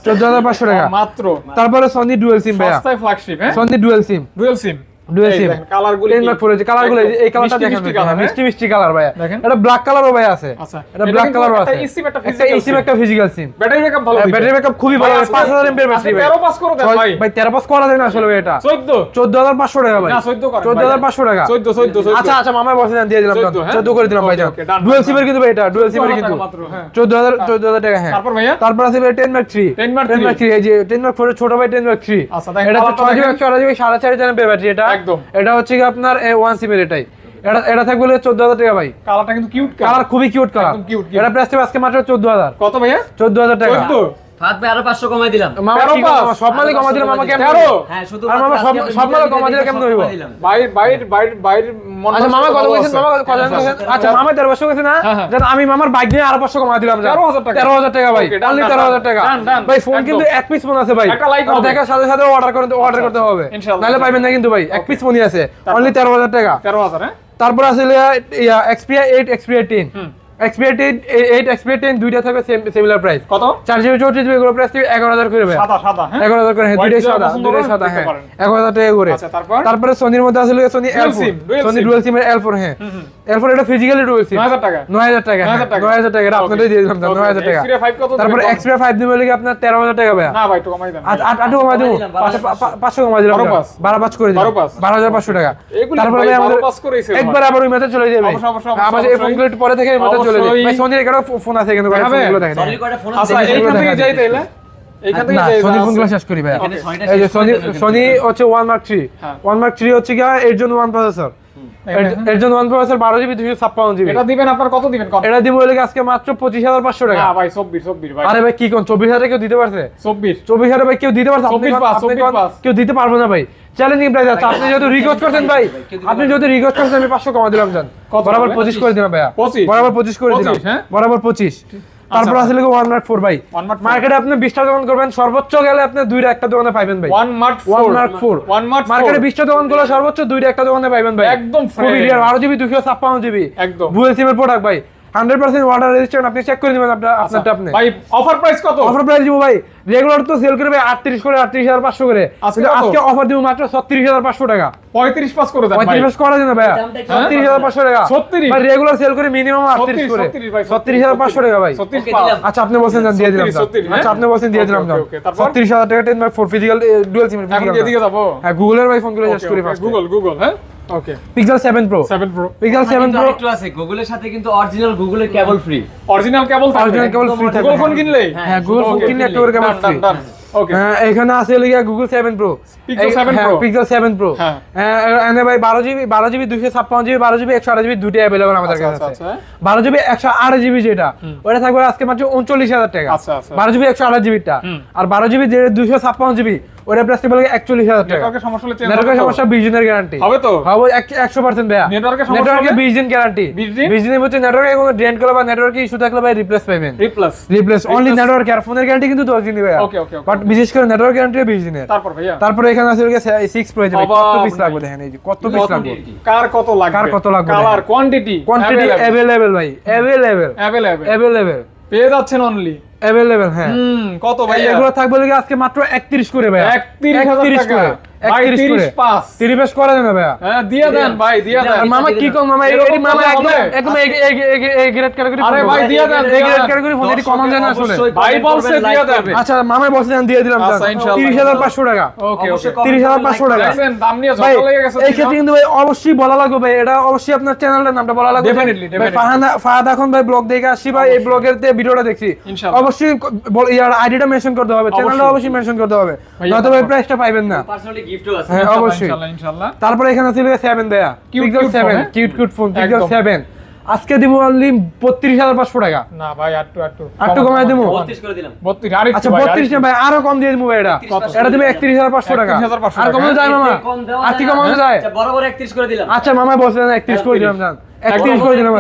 14,500 টাকা মাত্র। তারপরে সনি ডুয়াল সিম ভাই সস্তায় ফ্ল্যাগশিপ সনি ডুয়াল সিম কালারগুলো কালারগুলো এই কালারটা দেখেন মিষ্টি কালার ভাই এটা ব্ল্যাক কালারও ভাই আছে। আচ্ছা এটা ব্ল্যাক কালারও আছে একটা ফিজিক্যাল সিম ব্যাটারি ব্যাকআপ ভালো ব্যাটারি ব্যাকআপ খুবই ভালো 5000 mAh ব্যাটারি ভাই 13 পাস করে দেন ভাই 13 পাস করা যায় না আসলে এটা 14,500 টাকা ভাই না 14,500 টাকা 14 আচ্ছা আচ্ছা মামা বসে দিয়ে দিলাম 14 করে দিলাম ভাই ডুয়াল সিমের কিন্তু ভাই এটা ডুয়াল সিমের কিন্তু 14,000 টাকা হ্যাঁ। তারপর আছে ভাই 10 Mark 3 এই যে 10 Mark 4 ছোট ভাই 10 Mark 3 আচ্ছা এটা 6GB 4.5 mAh ব্যাটারি এটা এটা হচ্ছে কি আপনার ওয়ান সিমের এটাই এটা থাকবে 14,000 টাকা ভাই। কালারটা কিন্তু কিউট কালার খুবই কিউট কালার এটা প্রাইস আজকে মাত্র 14,000 কত ভাইয়া 14,000 টাকা ফাদবে আরো 500 কমাই দিলাম মামা সব মালে কমাই দিলাম মামা কেমন হ্যাঁ শুধু আর মামা সব মালে কমাই দিলে কেমন হইব বাইর মন আচ্ছা মামা কত কইছেন মামা কত কইছেন আচ্ছা মামা 1300 কইছেন না জান আমি মামার বাইক নিয়ে আরো 500 কমাই দিলাম 13,000 টাকা ভাই অনলি 13,000 টাকা ভাই ফোন কিন্তু এক পিস ফোন আছে ভাই দেখার সাথে সাথে অর্ডার করতে হবে নালে পাবেন না কিন্তু ভাই এক পিস ফোনই আছে অনলি 13,000 টাকা 13,000 হ্যাঁ। তারপর আছে Xperia 8 Xperia 10 এক্সপিরিয়েন্স 8 এক্সপিরিয়েন্স 10 দুইটা থাকবে সিমিলার প্রাইস। কত? 4GB 64GB এগুলো প্রাইস 11000 করে ভাই। সাদা হ্যাঁ 11000 করে, হ্যাঁ দুইটাই সাদা, হ্যাঁ 11000 টাকা করে। আচ্ছা তারপরে সোনির মধ্যে আছে Sony L4, Sony dual SIM এর L4, হ্যাঁ L4 এটা ফিজিক্যালি ডুয়াল সিম 9000 টাকা 9000 টাকা 9000 টাকা এটা আপনাদের দিয়ে দিলাম 9000 টাকা। Xperia 5 কত? তারপরে Xperia 5 দিবে বলে আপনার 13000 টাকা ভাই। না ভাই একটু কমাই দেন। 8 কমাই দেবো, 500 কমাই দিলাম, 12 করে দিলাম, 12500 টাকা। তারপরে ভাই আমাদের একবার আবার ওই মেথড চলে যাবে, আবার এই ফোনগুলো একটু পরে থেকে এই মেথড চলে যাবে ভাই। সোনির একটা ফোন আছে কিন্তু ফোনগুলো দেখেন। আচ্ছা এইখান থেকে যাই তাইলে, এইখান থেকে যাই সোনি ফোনগুলো শেষ করি ভাই। এই যে সোনি হচ্ছে 1 Mark 3, 1 Mark 3 হচ্ছে কি এর জন্য 1 প্রসেসর, এর জন্য 1 প্রসেসর 12GB 256GB। এটা দিবেন আপনার কত দিবেন? এটা দিব বলে আজকে মাত্র 25500 টাকা। না ভাই 24 ভাই। আরে ভাই কি কোন 24000 কেউ দিতে পারছে? 24000 ভাই কেউ দিতে পারছে? আপনি কেউ দিতে পারবে না ভাই, চ্যালেঞ্জিং প্রাইস আছে। আপনি যেহেতু রিকোয়েস্ট করছেন ভাই, আপনি যেহেতু রিকোয়েস্ট করছেন আমি 500 কমা দিলাম জান, বরাবর 25 করে দিলাম ভাইয়া, বরাবর 25 করে দিলাম, বরাবর 25। তারপর আসলে 1 Mark 4 ভাই, মার্কেটে আপনি 20টা দোকান করবেন, সর্বোচ্চ গেলে আপনি 2টা একটা দোকানে পাবেন ভাই। 1 Mark 4 মার্কেটে 20টা দোকান করলে সর্বোচ্চ 2টা একটা দোকানে পাবেন ভাই, একদম খুব ক্লিয়ার 12GB 256GB একদম ডুয়াল সিম এর প্রোডাক্ট ভাই, 100% ওয়াটার রেজিস্ট্যান্ট। আপনি চেক করে দিবেন আপনারটা আপনি ভাই। অফার প্রাইস কত? অফার প্রাইস দিব ভাই, রেগুলার তো সেল করে ভাই 38 করে 38500 করে, আজকে অফার দিব মাত্র 36500 টাকা। 35 পাস করে দেন ভাই, 35 করা যায় না ভাই, 36500 টাকা 36 ভাই, রেগুলার সেল করে মিনিমাম 38 করে 36500 টাকা ভাই। 36 পাস। আচ্ছা আপনি বলেন জান দিয়ে দিলাম, আচ্ছা আপনি বলেন দিয়ে দিলাম জান 36000 টাকা 10 Mark 4 ফিজিক্যাল ডুয়াল সিম। এখন এদিকে যাব, হ্যাঁ গুগলের ভাই ফোনগুলো শেষ করি ফার্স্ট। গুগল হ্যাঁ ওকে। পিক্সেল 7 Pro, পিক্সেল 7 Pro একটু আছে গুগলের সাথে কিন্তু অরিজিনাল গুগলের কেবল ফ্রি, অরিজিনাল কেবল ফ্রি থাকবে। গুগল ফোন কিনলে হ্যাঁ গুগল ফোন কিনলে একটা করে কেবল ফ্রি। ওকে হ্যাঁ এখানে আছে লিখা Google 7 Pro, pixel 7 Pro, pixel 7 Pro। হ্যাঁ এনে ভাই 12GB 256GB 12GB 128GB দুটোই अवेलेबल আমাদের কাছে আছে। 12GB 128GB যেটা ওটা থাকবে আজকে মাত্র 39000 টাকা। আচ্ছা আচ্ছা 12GB 128GB টা, আর 12GB যে 256GB ওটা প্রাইস বলে 41000 টাকা। নেটওয়ার্কের সমস্যা হলে চেঞ্জ নেটওয়ার্কের সমস্যা 20 দিনের গ্যারান্টি হবে তো? হবে 100% ভাই। নেটওয়ার্কের সমস্যা নেটওয়ার্কে 20 দিন গ্যারান্টি, 20 দিনের মধ্যে নেটওয়ার্কে কোনো ড্রেন করলে বা নেটওয়ার্কে ইস্যু থাকলে ভাই রিপ্লেস পাবেন, রিপ্লেস অনলি নেটওয়ার্ক। আর ফোনের গ্যারান্টি কিন্তু 10 দিন ভাই। ওকে ওকে বাট বিশেষ করে নেটওয়ার্ক গ্যারান্টি 20 দিনের। তারপর ভাইয়া তারপরে এখানে আছে 6 Pro, কত পিস লাগবে দেখেন, এই যে কত পিস লাগবে, কার কত লাগবে, কালার কোয়ান্টিটি अवेलेबल ভাই, अवेलेबल পেয়ে যাচ্ছেন অনলি अवेलेबल। হ্যাঁ কত ভাই? এগুলো থাকবে লাগে আজকে মাত্র 31 করে ভাই, 31000 টাকা 31 করে 30 করা যাবে ভাই। হ্যাঁ দিয়া দেন ভাই, দিয়া দেন। মামা কি কোন মামা এই মামা একদম এই গ্রেড ক্যাটাগরি। আরে ভাই দিয়া দেন, এই গ্রেড ক্যাটাগরি ফোন এটি কমন জানা আসলে ভাই বলছে দিয়া দেন। আচ্ছা মামা বলছে দিয়ে দিলাম 30500 টাকা। ওকে ওকে 30500 টাকা দেখেন দাম নিয়ে ঝগড়া লেগে গেছে। এই ক্ষেত্রে কিন্তু ভাই অবশ্যই বলা লাগবে ভাই, এটা অবশ্যই আপনার চ্যানেলের নামটা বলা লাগবে। ডেফিনেটলি ফাহাদ এখন ভাই ব্লগ দেখে আসছি ভাই, এই ব্লগের তে ভিডিওটা দেখছি, অবশ্যই ইয়ার আইডিটা মেনশন করতে হবে, চ্যানেলটা অবশ্যই মেনশন করতে হবে, নয়তো ভাই প্রাইসটা পাবেন না। পার্সোনালি গিফটও আছে হ্যাঁ অবশ্যই ইনশাআল্লাহ। তারপরে এখানে ছিল 7 দেয়া, পিক্সেল 7 কিউট ফোন পিক্সেল 7 আজকে দিব অনলি 32500 টাকা। না ভাই আটটু কমাই দেবো, 32 করে দিলাম। 32 আরে আচ্ছা 32 না ভাই, আরো কম দিয়ে দেবো ভাই। এটা দিবে 31500 টাকা। আর কমানো যায় মামা? আর কি কমানো যায়? আচ্ছা বরাবর 31 করে দিলাম। আচ্ছা মামা বলছেন 31 করে দিলাম জান, 31 করে দিলাম।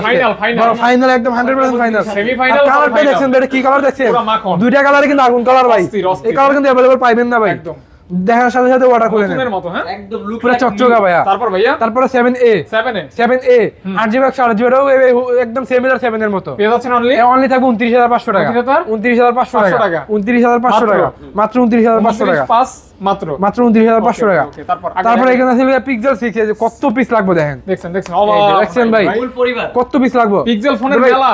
ফাইনাল একদম 100% ফাইনাল। সেমিফাইনাল কালারটা দেখছেন এটা কি কালার দেখছেন? দুইটা কালারে কিন্তু আগুন কালার ভাই, এই কালার কিন্তু अवेलेबल পাইবেন না ভাই, দেখার সাথে সাথে অর্ডার করে নেন মতো। হ্যাঁ একদম লুক পুরো চকচকা ভাইয়া। তারপর ভাইয়া তারপরে 7A 8GB 128GB এটাও একদম সিমিলার 7 এর মতো পেয়ে যাচ্ছেন অনলি থাকবে 29500 টাকা। 29500 টাকা 29500 টাকা মাত্র 29500 টাকা মাত্র 29500 টাকা। তারপরে এখানে আছে পিক্সেল 6 এর কত পিস লাগবে দেখেন, দেখছেন দেখছেন ভাই ফুল পরিবার কত পিস লাগবে পিক্সেল ফোনের মেলা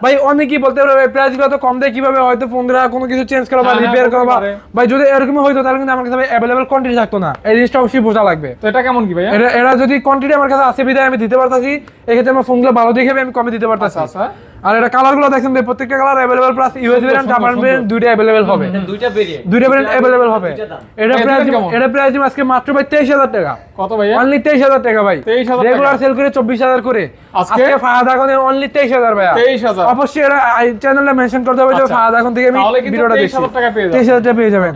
ভাই। অনেক কি বলতে পারবে প্রাইস গুলো তো কম দেয় কিভাবে, হয়তো ফোনটা কোনো কিছু চেঞ্জ করা বা রিপেয়ার করা বা ভাই যদি এরকম হইতো তাহলে কিন্তু আমার কাছে अवेलेबल কোয়ান্টিটি থাকতো না, এই জিনিসটা অবশ্যই বোঝা লাগবে। তো এটা কেমন কি ভাই? এটা যদি কোয়ান্টিটি আমার কাছে আছে বিধায় আমি দিতে পারতাছি, এক্ষেত্রে আমার ফোনগুলো ভালো দেখে আমি কমে দিতে পারতাছি। আচ্ছা আর এটা কালারগুলো দেখেন ভাই, প্রত্যেকটা colour available plus USB variant Japan variant দুইটা अवेलेबल হবে, দুইটা ভেরিয়েন্ট अवेलेबल হবে। এটা প্রাইস আজকে মাত্র ভাই 23000 টাকা। কত ভাই? অনলি 23000 টাকা ভাই, 23000 রেগুলার সেল করে 24000 করে, আজকে ফাহাদ আগুনে অনলি 23000 ভাই। 23000 অবশ্যই এটা চ্যানেলে মেনশন করতে হবে যে ফাহাদ আগুন থেকে আমি ভিডিওটা দেখছি, 23000 টাকা পেয়ে যাবেন, 23000 টাকা পেয়ে যাবেন।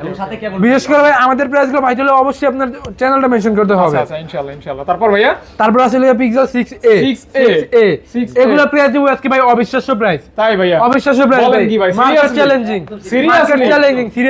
বিশেষ করে ভাই আমাদের প্রাইসগুলো ভাই তাহলে অবশ্যই আপনার চ্যানেলটা মেনশন করতে হবে। আচ্ছা ইনশাআল্লাহ। তারপর ভাইয়া তারপর আসলে পিক্সেল 6A এগুলা প্রাইস দিব আজকে ভাই অবিশ্বাস্য প্রাইস। তাই ভাইয়া অবিশ্বাস্য প্রাইস ভাই, মার্কেট চ্যালেঞ্জিং সিরিয়াসলি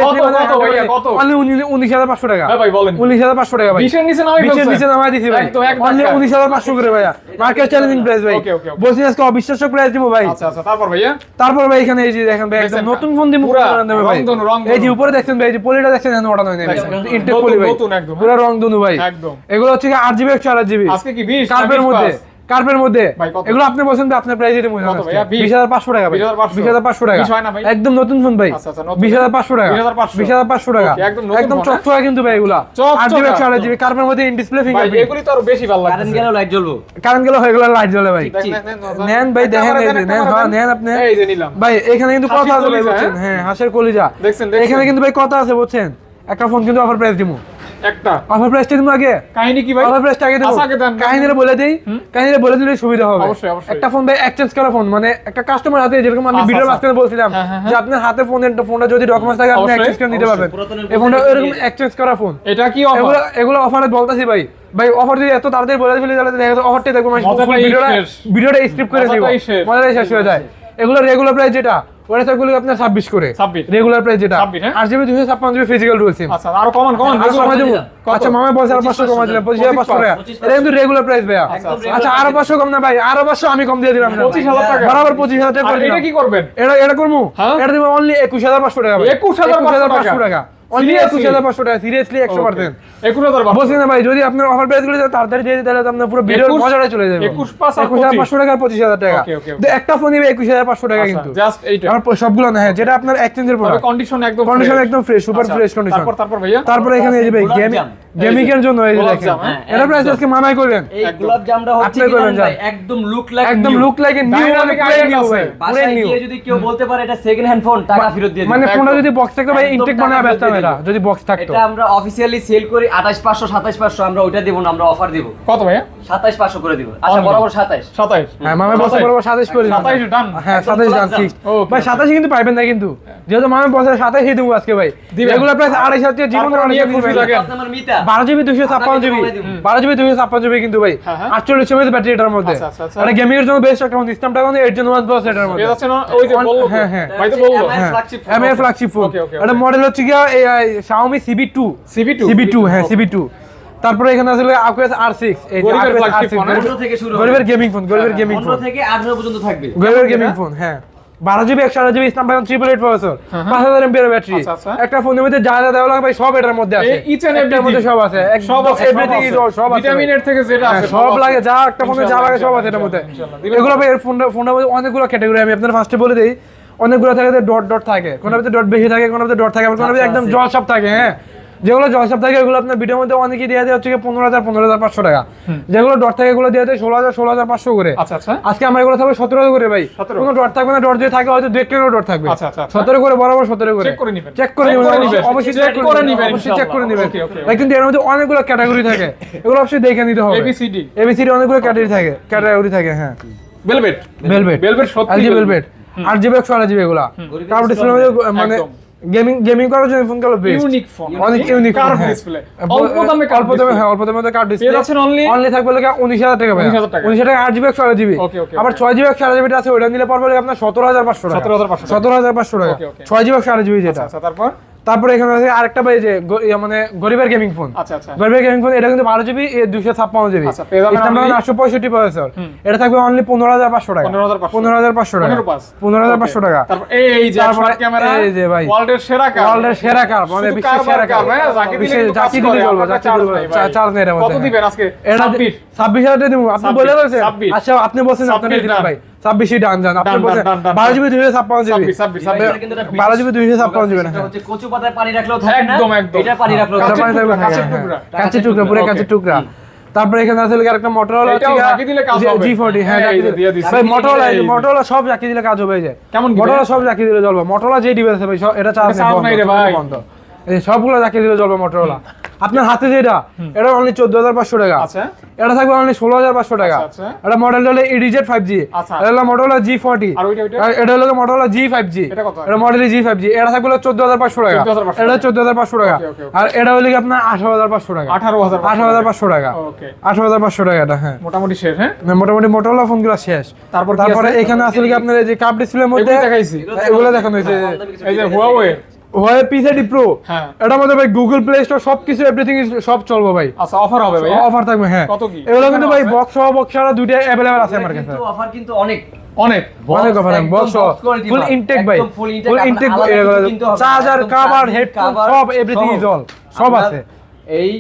কত ভাইয়া কত? অনলি 19500 টাকা। হ্যাঁ ভাই বলেন 19500 টাকা ভাই, 20 এর নিচে নামাই ফেলছেন, 20 এর নিচে নামাই দিছি ভাই, একদম অনলি 19500 করে ভাইয়া, মার্কেট চ্যালেঞ্জিং প্রাইস প্রাইস ভাই Okay, okay, okay. বলছি আজকে অবিশ্বাস্য প্রাইস দিব ভাই আচ্ছা আচ্ছা তারপর ভাইয়া তারপর ভাই এখানে এই যে দেখেন ভাই একদম দেখছেন নতুন ফোন দিয়ে মুখ পুরা করে দেবে ভাই রংধনু, রংধনু। এই যে উপরে দেখছেন ভাই এই যে পলিটা দেখছেন এখানে ওঠানো হয়নি দেখছেন, ইনটেক নতুন, পলি ভাই নতুন একদম, পুরো রংধনু ভাই একদম। এগুলো হচ্ছে 8GB 128GB আজকে কি 20 কার্পের মধ্যে কার্পের মধ্যে ভাই, কত? এগুলো আপনি বলছেন যে আপনার প্রাইস এটা মনে কত হয় ভাইয়া? 20500 টাকা ভাই 20,500 20500 টাকা 20 হয় না ভাই? একদম নতুন ফোন ভাই আচ্ছা, আচ্ছা, নতুন। 20500 টাকা 20,500 20500 টাকা Okay, একদম নতুন একদম ফোন, চকচকা কিন্তু ভাই এগুলা চকচকা। 8GB 128GB কার্পের মধ্যে ইন ডিসপ্লে ভাই ফিঙ্গারপ্রিন্ট এগুলি তো আরো বেশি ভালো লাগছে কারেন্ট গেলেও লাইট জ্বলবো। কারেন্ট গেলে হয়ে গেল লাইট জ্বলে ভাই নেন ভাই দেখেন এই যে নেন হ্যাঁ নেন আপনি এই যে নিলাম ভাই এখানে কিন্তু কথা আছে ভাই কলিজা, বুঝছেন হ্যাঁ? হ্যাঁ হাঁসের কলিজা দেখছেন, এখানে কিন্তু ভাই কথা আছে বুঝছেন একটা ফোন কিন্তু অফার প্রাইস দিমু একটা অফার প্রাইসটা দিমু আগে কাহিনী কি ভাই অফার প্রাইসটা আগে দেবো আচ্ছা, আগে দেন। কাহিনীটা বলে দেই কাহিনীটা বলে দিলে সুবিধা হবে অবশ্যই, অবশ্যই। একটা ফোন ভাই এক্সচেঞ্জ করা ফোন মানে একটা কাস্টমার হাতে যেরকম আমি আচ্ছা, ভিডিওর আচ্ছা। মাঝখানে বলছিলাম হ্যাঁ, হ্যাঁ, যে আপনার হাতে ফোনটা যদি ডকুমেন্টস থাকে আপনি অবশ্যই, এক্সচেঞ্জ করে নিতে পারবেন পুরাতনের এই ফোনটা বদলে এরকম দিয়ে- এক্সচেঞ্জ করা ফোন এটা কি অফার এগুলো এগুলো অফারে বলতাছি ভাই ভাই অফার যদি এত তাড়াতাড়ি বলে ফেলি তাহলে দেখা যাচ্ছে অফারটা দেখবো মজাটাই শেষ। ভিডিওটা স্কিপ করে দিব মজাটাই শেষ। মজাটাই শেষ হয়ে যায় এগুলো রেগুলার প্রাইস যেটা ওটা থাকবে আপনার 26 করে 26 রেগুলার প্রাইস যেটা 26 হ্যাঁ? 8GB 256GB ফিজিক্যাল রুল সিম আচ্ছা আরো কমান আর কমাই দেবো কত? আচ্ছা মামা বলছে আর 500 কমাই দিলাম 25500 টাকা 25,500 এটা কিন্তু রেগুলার প্রাইস ভাইয়া একদম আচ্ছা আরো 500 কম না ভাই আরো 500 আমি কম দিয়ে দিলাম 25,000 টাকা। বরাবর 25000 টাকা আর করে এটা দিলাম কি করবেন এটা করবো হ্যাঁ? এটা দিব অনলি 21500 টাকা ভাই 21,500 টাকা অনলি Seriously? 21500 টাকা সিরিয়াসলি 100% 21,500 বলছি না ভাই যদি আপনার অফার প্রাইস গুলো তাড়াতাড়ি দিয়ে দিতে তাহলে তো আপনার পুরো ভিডিওর 21 মজাটা চলে যাবে 21,500 টাকা আর 25000 টাকা Okay, okay, okay. তো একটা ফোন নিবে 21500 টাকা কিন্তু জাস্ট এইটা আমার সবগুলো না হ্যাঁ যেটা আপনার এক্সচেঞ্জের তবে প্রোডাক্ট কন্ডিশন একদম কন্ডিশন fresh। একদম ফ্রেশ সুপার আচ্ছা, ফ্রেশ কন্ডিশন তারপর ভাইয়া তারপরে এখানে এই যে ভাই গোলাপ জাম। গেমিং এর জন্য এই যে গোলাপ দেখেন জাম, হ্যাঁ? এটা প্রাইস আজকে মানাই করবেন এই গোলাপ জামটা হচ্ছে আপনি কি করবেন জানেন ভাই জাম। একদম লুক লাইক একদম লুক লাইক এ নিউ মানে Dynamic পুরো idea নিউ আছে। ভাই পুরো বাসায় নিউ গিয়ে যদি কেউ বলতে পারে এটা সেকেন্ড হ্যান্ড ফোন টাকা ফেরত দিয়ে দিবে মানে ফোনটা একদম। যদি বক্স থাকতো ভাই একদম ইনটেক টাকা বানায় ফেরত বেচতাম দিয়ে এটা দিবে। যদি বক্স থাকতো এটা আমরা অফিশিয়ালি সেল করি 28500 27500 আমরা ওইটা দেব না আমরা অফার দেব কত ভাইয়া 27500 করে দিব আচ্ছা Only। বরাবর 27 27 হ্যাঁ মামা বলছে বরাবর 27 করে দিলাম 27 ডান হ্যাঁ একদম 27 ডান গোলাপ ফিক্স জাম। Okay, ভাই okay. 27 কিন্তু পাইবেন না কিন্তু যেহেতু মামা বলছে 27 দেবো আজকে ভাই দিবেন। এগুলো প্রাইস 2.5 জীবনে তারপর নিয়ে অনেক খুশি কিছু লাগে। আপনার নাম্বার মিতা 12GB 256GB আপনাকে কমাই দিব। 12GB 256GB কিন্তু ভাই হ্যাঁ, হ্যাঁ। 48 mAh ব্যাটারি এটার মধ্যে আচ্ছা, আচ্ছা, আচ্ছা। এটা গেমিং এর জন্য বেস্ট একটা ফোন সিস্টেমটা কিন্তু 8 Gen 1 Plus এটার মধ্যে পেয়ে যাচ্ছে না ওই যে বললো তো। হ্যাঁ, হ্যাঁ। ভাই তো বললো MI হ্যাঁ flagship phone। MI flagship phone Okay, okay, okay. এটা মডেল হচ্ছে কি Xiaomi CB2 CB2 CB2 হ্যাঁ CB2 তারপরে এখানে আসলে Aquos R6 এই যে গরিবের Aquos flagship R6 phone, হ্যাঁ? 15 থেকে শুরু হবে। গরিবের গেমিং ফোন গরিবের গেমিং 15 ফোন থেকে 18 পর্যন্ত থাকবে গরিবের কেমন গেমিং এটা? ফোন হ্যাঁ 12GB 128GB Snapdragon 888 processor 5000 mAh battery আচ্ছা, আচ্ছা। একটা ফোনের মধ্যে যা যা দেওয়া লাগে ভাই সব এটার মধ্যে আছে each and একটার মধ্যে everything। সব আছে সব আছে এভরিথিং ইজ অল সব আছে ভিটামিন ভাই। এর থেকে যেটা হ্যাঁ, আছে সব লাগে যা একটা ফোনে যা লাগে সব আছে এটার মধ্যে এগুলো ভাই এর ফোনটার মধ্যে অনেকগুলো ক্যাটাগরি আমি আপনাদের ফার্স্টে বলে দেই অনেকগুলো থাকে ডট ডট থাকে কোনটার ভিতরে ডট বেশি থাকে কোনটার ভিতরে ডট থাকে আবার কোনটার ভিতরে একদম আছে। জলসাপ থাকে হ্যাঁ যেগুলো জলসাপ থাকে এগুলো আপনার ভিডিওর মধ্যে অনেকেই দেওয়া যায় হচ্ছে 15,500 টাকা যেগুলো ডট থাকে এগুলো দেওয়া যায় 16,500 করে আচ্ছা আচ্ছা আজকে আমরা এগুলো থাকবে 17 করে ভাই 17 কোনো ডট থাকবে না ডট যদি থাকে হয়তো 2 কিলো ডট থাকবে আচ্ছা, আচ্ছা, আচ্ছা। 17 করে বরাবর 17 করে চেক করে নিবেন চেক করে Check নিবেন করে নিবেন। অবশ্যই Check চেক করে করে নিবেন নিবেন, অবশ্যই চেক করে নিবেন ইনশাআল্লাহ। Okay, okay, ভাই কিন্তু এর মধ্যে অনেকগুলো ক্যাটাগরি থাকে এগুলো অবশ্যই দেখে নিতে হবে ABCD এবিসিডি অনেকগুলো ক্যাটাগরি থাকে হ্যাঁ ভেলভেট ভেলভেট ভেলভেট সত্যি এলজি ভেলভেট 8GB 128GB এগুলা কার্ভ ডিসপ্লে মানে একদম। গেমিং করার জন্য ফোন গুলো বেস্ট ইউনিক ফোন অনেক ইউনিক কার্ভ ডিসপ্লে অল্প দামে অল্প দামে হ্যাঁ অল্প দামে কার্ভ ডিসপ্লে পেয়ে যাচ্ছেন only অনলি থাকবে লাগে 19000 টাকা ভাই 19,000 টাকা। 19000 টাকা 8GB 128GB Okay, okay, আবার okay. 6GB 128GB আছে ওটা নিলে পড়বে লাগে আপনার 17500 টাকা 17,500 17500 টাকা Okay, okay. 6GB 128GB যেটা আচ্ছা তারপর তারপরে এখানে আছে আরেকটা ভাই যে মানে গরিবের গেমিং ফোন আচ্ছা আচ্ছা গরিবের গেমিং ফোন এটা কিন্তু 12GB 256GB আচ্ছা, পেয়ে যাবেন স্ন্যাপড্রাগন only 865 প্রসেসর এটা থাকবে অনলি 15,500 টাকা 15,500 15,500 টাকা 15,500 টাকা তারপর এই যে তারপরে শর্ট ক্যামেরা এই যে ভাই ওয়ার্ল্ডের সেরা কার ওয়ার্ল্ডের সেরা কার মানে শুধু বিশ্বের কারবার সেরা কার কার, হ্যাঁ, যাকে দিলে কিন্তু কাজ জাকি দিলে করে, চলবে আপনার জাকি চার্জ দিলে নাই ভাই। চার্জ নেই এর কত মধ্যে দিবেন আজকে এটা 26 26,000 টাকা দিব আপনি 26 বলে বলছেন 26 আচ্ছা আপনি বলছেন আপনারা 26 দিবেন ডান। ভাই 26 ডান জান আপনি ডান, বলছেন ডান, ডান, 12GB 256GB 26 এটা কিন্তু একটা 12GB 256GB এটা হ্যাঁ হচ্ছে কচু পাতায় পানি রাখলেও থাকে না একদম, একদম। এটা পানি রাখলেও কাঁচের থাকে না। টুকরা, কাঁচের হ্যাঁ, টুকরা। হ্যাঁ। কাঁচের টুকরা পুরো Okay. কাঁচের টুকরা তারপরে এখানে আছে আরেকটা মোটরোলা এটাও জাকি দিলে কাজ হবে। G40 হ্যাঁ এই জাকি যে দিয়ে দিছি। ভাই মোটরোলা এই যে। মোটরোলা সব জাকি দিলে কাজ হবে এই যে কেমন কি মোটরোলা ভাই? সব জাকি দিলে চলবে মোটরোলা যে ডিভাইস আছে ভাই সব এটা চার্জ এটা charge নাই রে ভাই। বন্ধ এই সবগুলো জাকি দিলে চলবে মোটরোলা আপনার হাতে যেটা এটা অনলি 14,500 টাকা আচ্ছা এটা থাকবে অনলি 16,500 টাকা আচ্ছা, আচ্ছা। এটা মডেল হলো EDZ 5G আচ্ছা। এটা হলো মোটরোলা G40 আর ওইটা, ওইটা? আর এটা হলো মোটরোলা G5G এটা কত? এটা মডেল G5G এটা থাকবে হলো 14,500 টাকা 14,500 এটা 14,500 টাকা Okay, okay, okay. আর এটা হলো কি আপনার 18,500 টাকা 18,500 টাকা ওকে 18,500 টাকা এটা হ্যাঁ মোটামুটি শেষ হ্যাঁ না, মোটামুটি মোটরোলা ফোনগুলো শেষ তারপর কি তারপরে আছে? এখানে আসলে কি আপনার এই যে কাপ ডিসপ্লের মধ্যে এগুলো দেখাইছি এগুলো দেখানো হয়েছে এই যে হুয়াওয়ে হয় P30 Pro হ্যাঁ এটার মধ্যে ভাই গুগল প্লে স্টোর সবকিছু এভরিথিং সব চলবে ভাই। আচ্ছা অফার হবে ভাই? অফার থাকবে হ্যাঁ। কত কি এগুলো কিন্তু ভাই বক্স সহ বক্স ছাড়া দুইটা अवेलेबल আছে আমার কাছে। কিন্তু অফার কিন্তু অনেক অনেক অনেক অফার বক্স সহ ফুল ইনটেক ভাই, ফুল ইনটেক চার্জার কভার হেডফোন সব এভরিথিং ইজ অল সব আছে। এই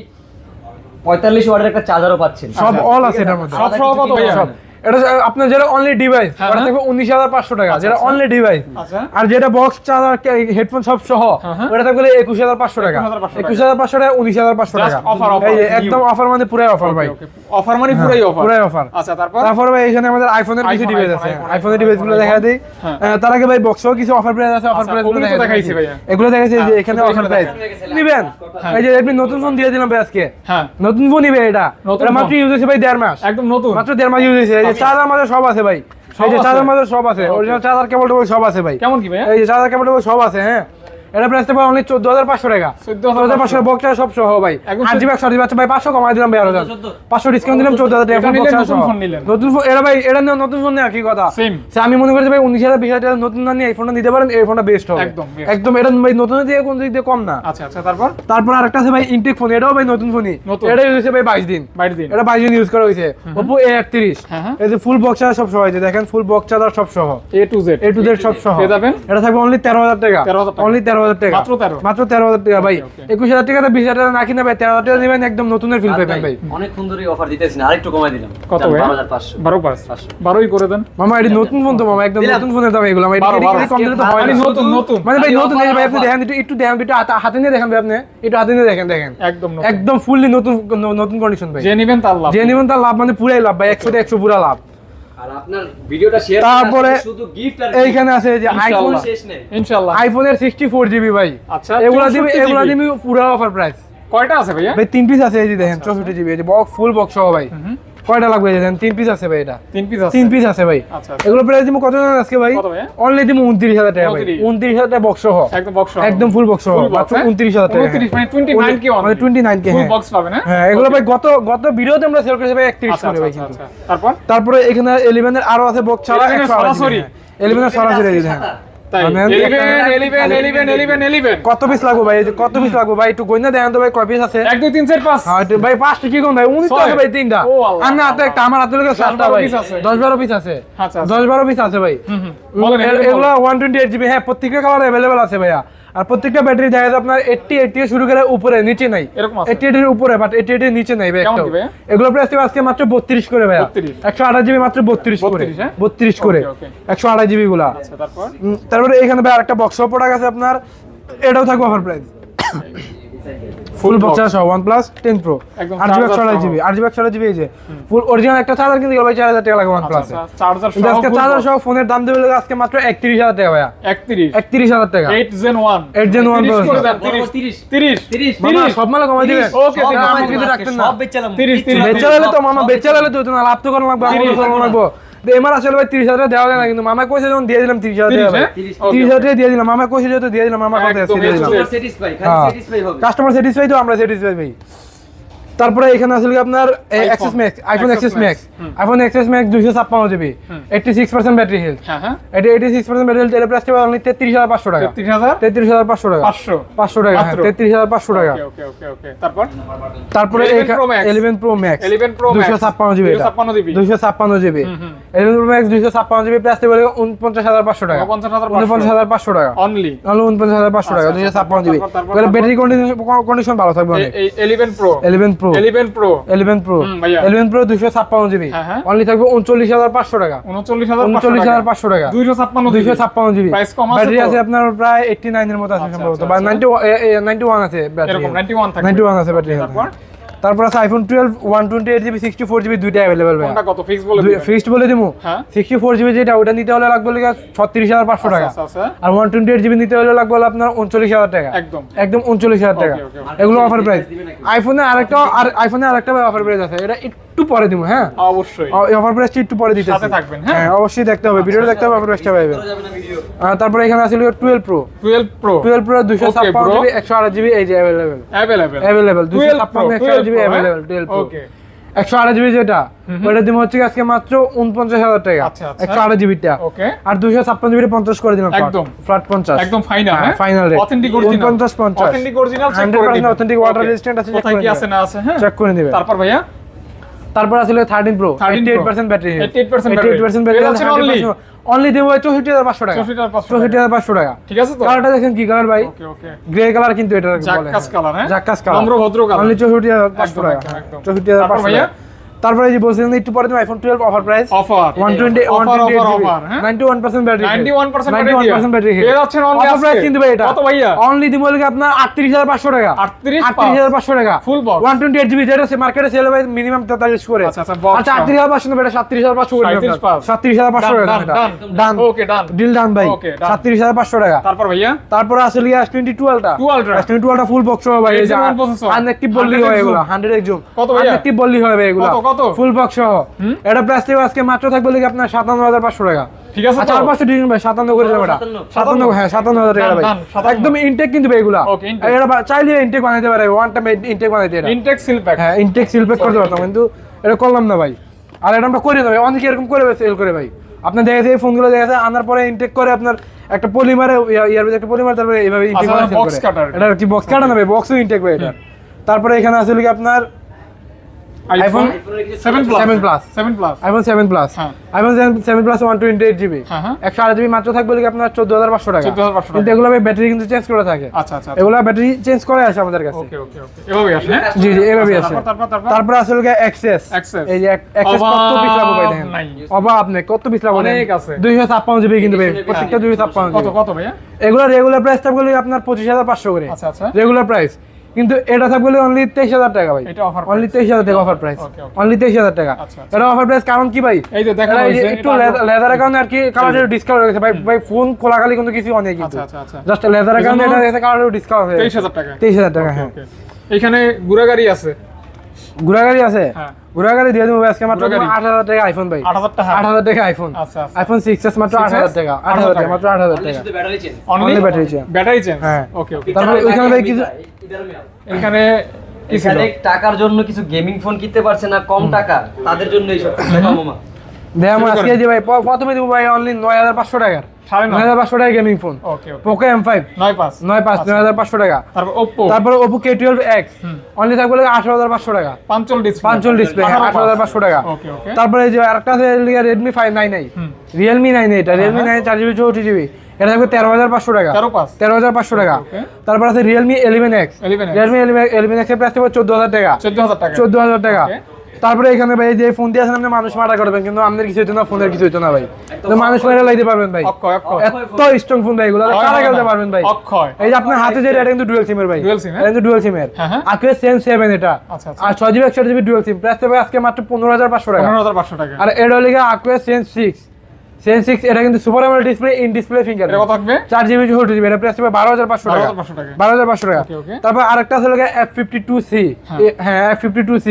45 ওয়াটের একটা চার্জারও পাচ্ছেন, সব অল আছে এটার মধ্যে। সব সহ কত ভাই? সব এটা আপনার যেটা অনলি ডিভাইস ওটা থাকবে 19500 টাকা, যেটা অনলি ডিভাইস। আচ্ছা আর যেটা বক্স চার্জার হেডফোন সব সহ ওটা থাকবে 21500 টাকা। 21500 টাকা 19500 টাকা এই যে একদম অফার মানে পুরো অফার ভাই। অফার মানে পুরোই অফার, পুরোই অফার। আচ্ছা তারপর ভাই এখানে আমাদের আইফোনের কিছু ডিভাইস আছে, আইফোনের ডিভাইসগুলো দেখা দেই। তার আগে ভাই বক্সও কিছু অফার প্রাইস আছে, অফার প্রাইসগুলো দেখাইছি ভাই। এগুলো দেখাইছি যে এখানে অফার প্রাইস নিবেন। এই যে Redmi নতুন ফোন দিয়ে দিলাম ভাই আজকে। হ্যাঁ নতুন ফোন নিবে এটা মাত্র ইউজ হয়েছে ভাই 1.5 মাস, একদম নতুন, মাত্র 1.5 মাস ইউজ হয়েছে। এই যে চার্জার মাঝে সব আছে ভাই, এই যে চার্জার মাঝে সব আছে, অরিজিনাল চার্জার কেবল টেবল সব আছে ভাই। কেমন কি ভাই? এই যে চার্জার কেবল টেবল সব আছে হ্যাঁ। এটা প্রাইস থাকবে অনলি 14500 টাকা। 14500 বক্স সব সহ ভাই। 8GB 128GB আছে ভাই, 500 কমাই দিলাম ভাই, আরো 500 ডিসকাউন্ট দিলাম 14000 টাকা। ফোন বক্স সহ নতুন ফোন এটা ভাই, এটা নিয়ে নতুন ফোন নেওয়া কি কথা সেম। আমি মনে করি ভাই 19000 20000 টাকা নতুন না নিয়ে এই ফোনটা নিতে পারেন, এই ফোনটা বেস্ট হবে একদম একদম। এটা ভাই নতুন দিয়ে কোন দিক দিয়ে কম না। আচ্ছা আচ্ছা তারপর আরেকটা আছে ভাই ইনটেক ফোন, এটাও ভাই নতুন ফোনই, এটা ইউজ হয়েছে ভাই 22 দিন। এটা 22 দিন ইউজ করা হয়েছে Oppo A38। এই যে ফুল বক্স সব সহ, এই যে দেখেন ফুল বক্স চার্জার সব সহ A to Z সব সহ পেয়ে যাবেন। এটা থাকবে অনলি 13000 টাকা, অনলি 13000 টাকা, মাত্র 13000 টাকা ভাই। 21000 টাকা 20000 টাকা না কিনা ভাই 13000 টাকা দিবেন, একদম নতুনের ফিল পাবেন ভাই। অনেক সুন্দরই অফার দিতেছি না, আরেকটু কমাই দিলাম। কত ভাই? 12500 12ই করে দেন মামা। এটা নতুন ফোন তো মামা, একদম নতুন ফোনের দাম এগুলো। এটা কম দিলে তো হয় না। নতুন নতুন মানে ভাই নতুন এই ভাই, আপনি দেখেন একটু দেখেন, একটু হাতে নিয়ে দেখেন ভাই, আপনি একটু হাতে নিয়ে দেখেন একদম একদম ফুললি নতুন নতুন কন্ডিশন ভাই। যে নিবেন তার লাভ, যে নিবেন তার লাভ, মানে পুরাই লাভ ভাই, 100 পুরা লাভ। আর আপনার ভিডিওটা শেয়ার তারপরে শুধু গিফট আর এইখানে আছে যে আইফোন শেষ নেই ইনশাআল্লাহ, আইফোনের 64GB ভাই। আচ্ছা এগুলা দিবি পুরো অফার প্রাইস। কয়টা আছে ভাইয়া? ভাই 3 পিস আছে, এই যে দেখেন 64GB, এই যে বক্স ফুল বক্স সহ ভাই। কয়টা লাগবে এই যে দেখেন 3 পিস আছে ভাই, এটা 3 পিস আছে ভাই। আচ্ছা এগুলো প্রাইস দিমু কত জানেন আজকে ভাই? অনলি দিমু 29000 টাকা ভাই। 29000 টাকা বক্স সহ, একদম বক্স সহ, একদম ফুল বক্স সহ, মাত্র 29000 টাকা। 29 মানে 29 কে মানে 29 কে ফুল বক্স পাবেন হ্যাঁ। এগুলো ভাই গত ভিডিওতে আমরা সেল করেছি ভাই 31 করে ভাই। কিন্তু তারপরে এখানে 11 এর আরো আছে বক্স ছাড়া 128। 11 এর সরাসরি এই দেখেন তাই 11 কত পিস লাগবে ভাই? কত পিস লাগবে ভাই? একটু গইনা দেন তো ভাই, কয় পিস আছে? 1 2 3 4 5 হ্যাঁ ভাই 5টা কি কোন ভাই? 19 আছে ভাই, 3টা। আর না হাতে একটা, আমার হাতে লাগে 7টা ভাই। 10-12 পিস আছে। আচ্ছা 10-12 পিস আছে ভাই। এগুলো 128GB হ্যাঁ, প্রত্যেকটা কালার अवेलेबल আছে ভাইয়া। আর প্রত্যেকটা ব্যাটারি দেখা যায় আপনার 80 থেকে শুরু করে উপরে, নিচে নাই। 80 এর উপরে, বাট 80 এর নিচে নাই ভাই একটা। এগুলো প্রাইস আজকে মাত্র 32 করে ভাইয়া। 128GB মাত্র 32 করে, 32 করে 128GB গুলা। আচ্ছা তারপরে এখানে ভাই আরেকটা বক্স প্রোডাক্ট আছে আপনার, এটাও থাকবে অফার প্রাইস। ফুল বক্স সহ OnePlus 10 Pro 8GB 128GB এই যে ফুল অরিজিনাল একটা চার্জার কিনতে গেলে ভাই 4000 টাকা লাগে OnePlus এ। চার্জার সহ ফোনের দাম দেবে আজকে মাত্র 31000 টাকা ভাইয়া। 31000 টাকা 8 Gen 1 30 করে দেন। 30 মামা সব মাল কমাই দিবেন। ওকে আমি কিন্তু রাখতেন না। সব বেচলাম 30 বেচালে তো মামা, বেচালে তো না, লাভ তো করা লাগবে, আমাদের করা লাগবে। এমআর আসলে ভাই 30000 টাকা দেওয়া যায় না, কিন্তু মামা কইছে যখন দিয়ে দিলাম 30000 টাকা ভাই। 30000 টাকা দিয়ে দিলাম, মামা কইছে যত দিয়ে দিলাম, মামা কথা আছে দিয়ে দিলাম। স্যাটিসফাই, খালি স্যাটিসফাই হবে। কাস্টমার স্যাটিসফাই তো আমরা স্যাটিসফাই ভাই। তারপরে এখানে আসলে আপনার Access Max, iPhone Access Max, iPhone Access Max 256GB, 86% battery health. হ্যাঁ এটা 86% ব্যাটারি হেলথ। এর প্রাইস হবে অনলি 33500 টাকা। 33500 টাকা, 500 টাকা হ্যাঁ, 33500 টাকা। ওকে তারপরে 11 Pro Max 256GB, 256GB 11 Pro Max 256GB, price হবে 49500 টাকা। 49500 টাকা অনলি 49500 টাকা 256GB। এর ব্যাটারি কন্ডিশন ভালো থাকবে অনেক। 11 Pro 11 Pro 256GB অনলি থাকবে 39500 টাকা। 39500 টাকা 256GB প্রাইস কম আছে। ব্যাটারি আছে আপনার প্রায় 89 এর মতো আছে সম্ভবত, বা 91 আছে ব্যাটারি, এরকম 91 থাকে। 91 আছে ব্যাটারি। তারপর আছে iPhone 12 128GB 64GB দুইটা अवेलेबल ভাই। কোনটা কত ফিক্স বলে দিবেন? ফিক্সড বলে দিমু 64GB যেটা ওটা নিতে হলে লাগবে 36500 টাকা। আর 128GB নিতে হলে লাগবে আপনার 39000 টাকা। একদম 39000 টাকা। এগুলো অফার প্রাইস। আইফোনে আরেকটা অফার প্রাইস আছে, এটা একটু পরে দিমু হ্যাঁ, অবশ্যই অফার প্রাইসটা একটু পরে দিতেছি। সাথে থাকবেন হ্যাঁ অবশ্যই দেখতে হবে, ভিডিওটা দেখতে হবে, অফার প্রাইসটা পাবেন। তারপরে এখানে আছে 12 Pro 256GB 128GB এই যে available 256GB available 12 Pro। 128 GB যেটা ওটা দিব হচ্ছে আজকে মাত্র 49,000 টাকা। আচ্ছা, আচ্ছা। 128 জিবিটা ওকে। আর 256 জিবি 50 করে দিলাম একদম ফ্ল্যাট 50 একদম ফাইনাল হ্যাঁ final rate authentic original 49 50 authentic original check করে 100% দিবেন অথেন্টিক ওয়াটার রেজিস্ট্যান্ট আছে কোথায় কি আছে না আছে হ্যাঁ চেক করে দিবেন। তারপর ভাইয়া তারপর আসলে 13 প্রো 13 88% ব্যাটারি 88% ব্যাটারি 88% ব্যাটারি এটা হচ্ছে অনলি দেবো 64500 টাকা 64500 টাকা ঠিক আছে তো কালারটা দেখেন কি কালার ভাই ওকে ওকে গ্রে কালার কিন্তু এটা বলে জাক্কাস কালার হ্যাঁ জাক্কাস কালার নম্র ভদ্র কালার অনলি 64500 টাকা একদম। 64500 ভাইয়া? টাকা। তারপরে যে বলছিলেন একটু পরে তুমি iPhone 12 offer price offer 120 offer 91% battery 91% battery পেয়ে যাচ্ছেন অনলি অফার প্রাইস কিন্তু ভাই এটা কত ভাইয়া অনলি দিব বলে আপনার 38500 টাকা 38,500 টাকা ফুল বক্স 128 জিবি যেটা মার্কেটে সেল হয় মিনিমাম 43 করে আচ্ছা, আচ্ছা, box আচ্ছা 38500 বেটা 37500 করে দিলাম 37,500 37500 টাকা ডান ওকে ডান ডিল ডান ভাই Okay, done. 37500 টাকা তারপর ভাইয়া তারপর আসলে S22 আলটা 2 Ultra। S22 আলটা ফুল বক্স হবে ভাই এই যে H1 processor। আনঅ্যাক্টিভ বললি 100x হয় zoom। এগুলো 100x জুম কত ভাইয়া? আনঅ্যাক্টিভ বললি হবে এগুলো কত? ফুল বক্স সহ এটা প্রাইস থেকে আজকে মাত্র থাকবে লিখে আপনার 57500 টাকা ঠিক আছে আচ্ছা তো? আর 500 ডিজাইন ভাই 57 করে দেব এটা 57 হ্যাঁ 57000 টাকা ভাই Done, 57 একদম ইনটেক কিন্তু ভাই এগুলা Okay, intake। এটা চাইলে ইনটেক বানাইতে পারে ওয়ান টাইম ইনটেক বানাইতে এটা ইনটেক সিল প্যাক হ্যাঁ ইনটেক সিল প্যাক করতে পারতাম কিন্তু এটা করলাম না ভাই আর এটা আমরা করে দেব অনেকে এরকম করে সেল করে ভাই আপনি দেখেছে এই ফোনগুলো দেখেছে আনার পরে ইনটেক করে আপনার একটা পলিমারে ইয়ার ভিতরে একটা পলিমার তারপরে এইভাবে ইনটেক আচ্ছা, করে সেল box করে cutter। এটা কি বক্স কাটা না ভাই বক্সও ইনটেক ভাই এটা তারপরে এখানে আছে কি আপনার iPhone 7 plus 7 plus 7 plus iPhone 7 plus হ্যাঁ। আইফোন 7 প্লাস 128 জিবি হ্যাঁ, হ্যাঁ। 128 জিবি মাত্র থাকবে কি আপনার 14500 টাকা 14,500 টাকা। কিন্তু এগুলো ভাই ব্যাটারি কিন্তু চেঞ্জ করে থাকে আচ্ছা আচ্ছা এগুলো ব্যাটারি চেঞ্জ করে আসে আমাদের কাছে ওকে ওকে ওকে এভাবে আসে হ্যাঁ? জি জি এভাবে আছে তারপর তারপর আসলে কি এক্সেস Access। এই যে এক্সেস কত পিস লাভ ভাই দেখেন নাই। অভাব নেই কত পিস লাভ অনেক আছে। 256 জিবি কিন্তু ভাই প্রত্যেকটা 256 কত কত ভাইয়া এগুলো রেগুলার প্রাইস থাকবে হলো আপনার 25500 করে আচ্ছা আচ্ছা রেগুলার প্রাইস কিন্তু এটা থাকবে অনলি 23000 টাকা ভাই এটা offer অনলি 23000 টাকা offer price Okay, okay। Only 23000 টাকা আচ্ছা, আচ্ছা। এটা অফার প্রাইস কারণ কি ভাই এই যে দেখা এটা এই যে হয়েছে একটু লেদারের কারণে আর কি কালারের ডিসকাউন্ট হয়েছে ভাই ভাই ফোন খোলাকালি কিন্তু কিছু অনেক কিন্তু আচ্ছা আচ্ছা আচ্ছা জাস্ট লেদারের কারণে এটা এসে কালারের ডিসকাউন্ট হয়েছে 23000 টাকা 23000 টাকা হ্যাঁ ওকে এখানে গুড়া গাড়ি আছে ঘোড়াগাড়ি আছে হ্যাঁ। ঘোড়াগাড়ি দিয়ে দেবো ভাই আজকে মাত্র ঘোড়াগাড়ি। 8000 টাকা আইফোন ভাই 8000 টাকা 8000 টাকা আইফোন আচ্ছা আচ্ছা আইফোন 6s মাত্র 8000 টাকা 8000 টাকা মাত্র 8000 টাকা only Only battery change। Battery change হ্যাঁ। ওকে ওকে তারপর ওইখানে ভাই কিছু এখানে কি ছিল এখানে টাকার জন্য কিছু গেমিং ফোন কিনতে পারছে না কম টাকা তাদের জন্য এইসব টাকা মামা দেখ আমরা আজকে যে ভাই প্রথমে দেবো ভাই অনলি 9500 টাকার 9,500 9500 টাকা গেমিং ফোন ওকে ওকে পোকো M5 95 9500 টাকা তারপর Oppo তারপর Oppo K12X অনলি থাকবে 18500 টাকা পাঞ্চল ডিসপ্লে পাঞ্চল ডিসপ্লে 18500 টাকা ওকে ওকে তারপরে এই যে আরেকটা আছে Redmi 5 9i Realme 9 এটা Realme 9 4GB 64GB এটা থাকবে 13500 টাকা 13500 টাকা Okay. তারপর আছে Realme 11X 11X Realme 11X এর প্রাইস থাকবে 14000 টাকা 14000 টাকা 14000 টাকা Okay. তারপরে এখানে ভাই যে ফোন দিয়ে আছেন আপনি মানুষ মারা করবেন কিন্তু আমাদের কিছু হইতো না ফোনের কিছু হইতো না ভাই তো মানুষ মারা লাইতে পারবেন ভাই অক্ষয় অক্ষয় এত স্ট্রং ফোন ভাই এগুলো কারা খেলতে পারবেন ভাই অক্ষয় এই যে আপনার হাতে যেটা এটা কিন্তু ডুয়াল সিমের ভাই Dual SIM, হ্যাঁ? এটা কিন্তু ডুয়াল সিমের হ্যাঁ, হ্যাঁ। Aquos Zen 7 এটা আচ্ছা, আচ্ছা। আর 6GB 128GB dual SIM price থাকবে আজকে মাত্র 15500 টাকা 15500 টাকা আর এটা হলো Aquos Zen 6 Zen 6 এটা কিন্তু super AMOLED display in display finger এটা কত থাকবে 4GB 64GB এটা প্রাইস থাকবে 12500 টাকা 12500 টাকা 12500 টাকা Okay, okay. তারপর আরেকটা আছে F52C হ্যাঁ F52C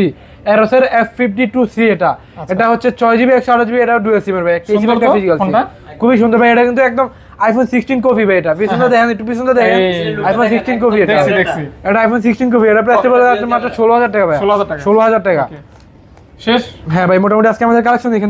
এরোসের F52C এটা এটা হচ্ছে 6GB 128GB এটা ডুয়াল সিমের ভাই একটা সুন্দর একটা তো ফিজিক্যাল সিম ফোনটা? খুবই সুন্দর ভাই এটা কিন্তু একদম আইফোন 16 কপি ভাই এটা পিছনে দেখেন একটু পিছনে দেখেন এই, আইফোন 16 কপি এটা দেখছি, দেখছি। এটা আইফোন 16 কপি এটা প্রাইস বলে মাত্র 16000 টাকা ভাই 16,000 টাকা। 16000 টাকা শেষ হ্যাঁ ভাই মোটামুটি আজকে আমাদের কালেকশন এখানে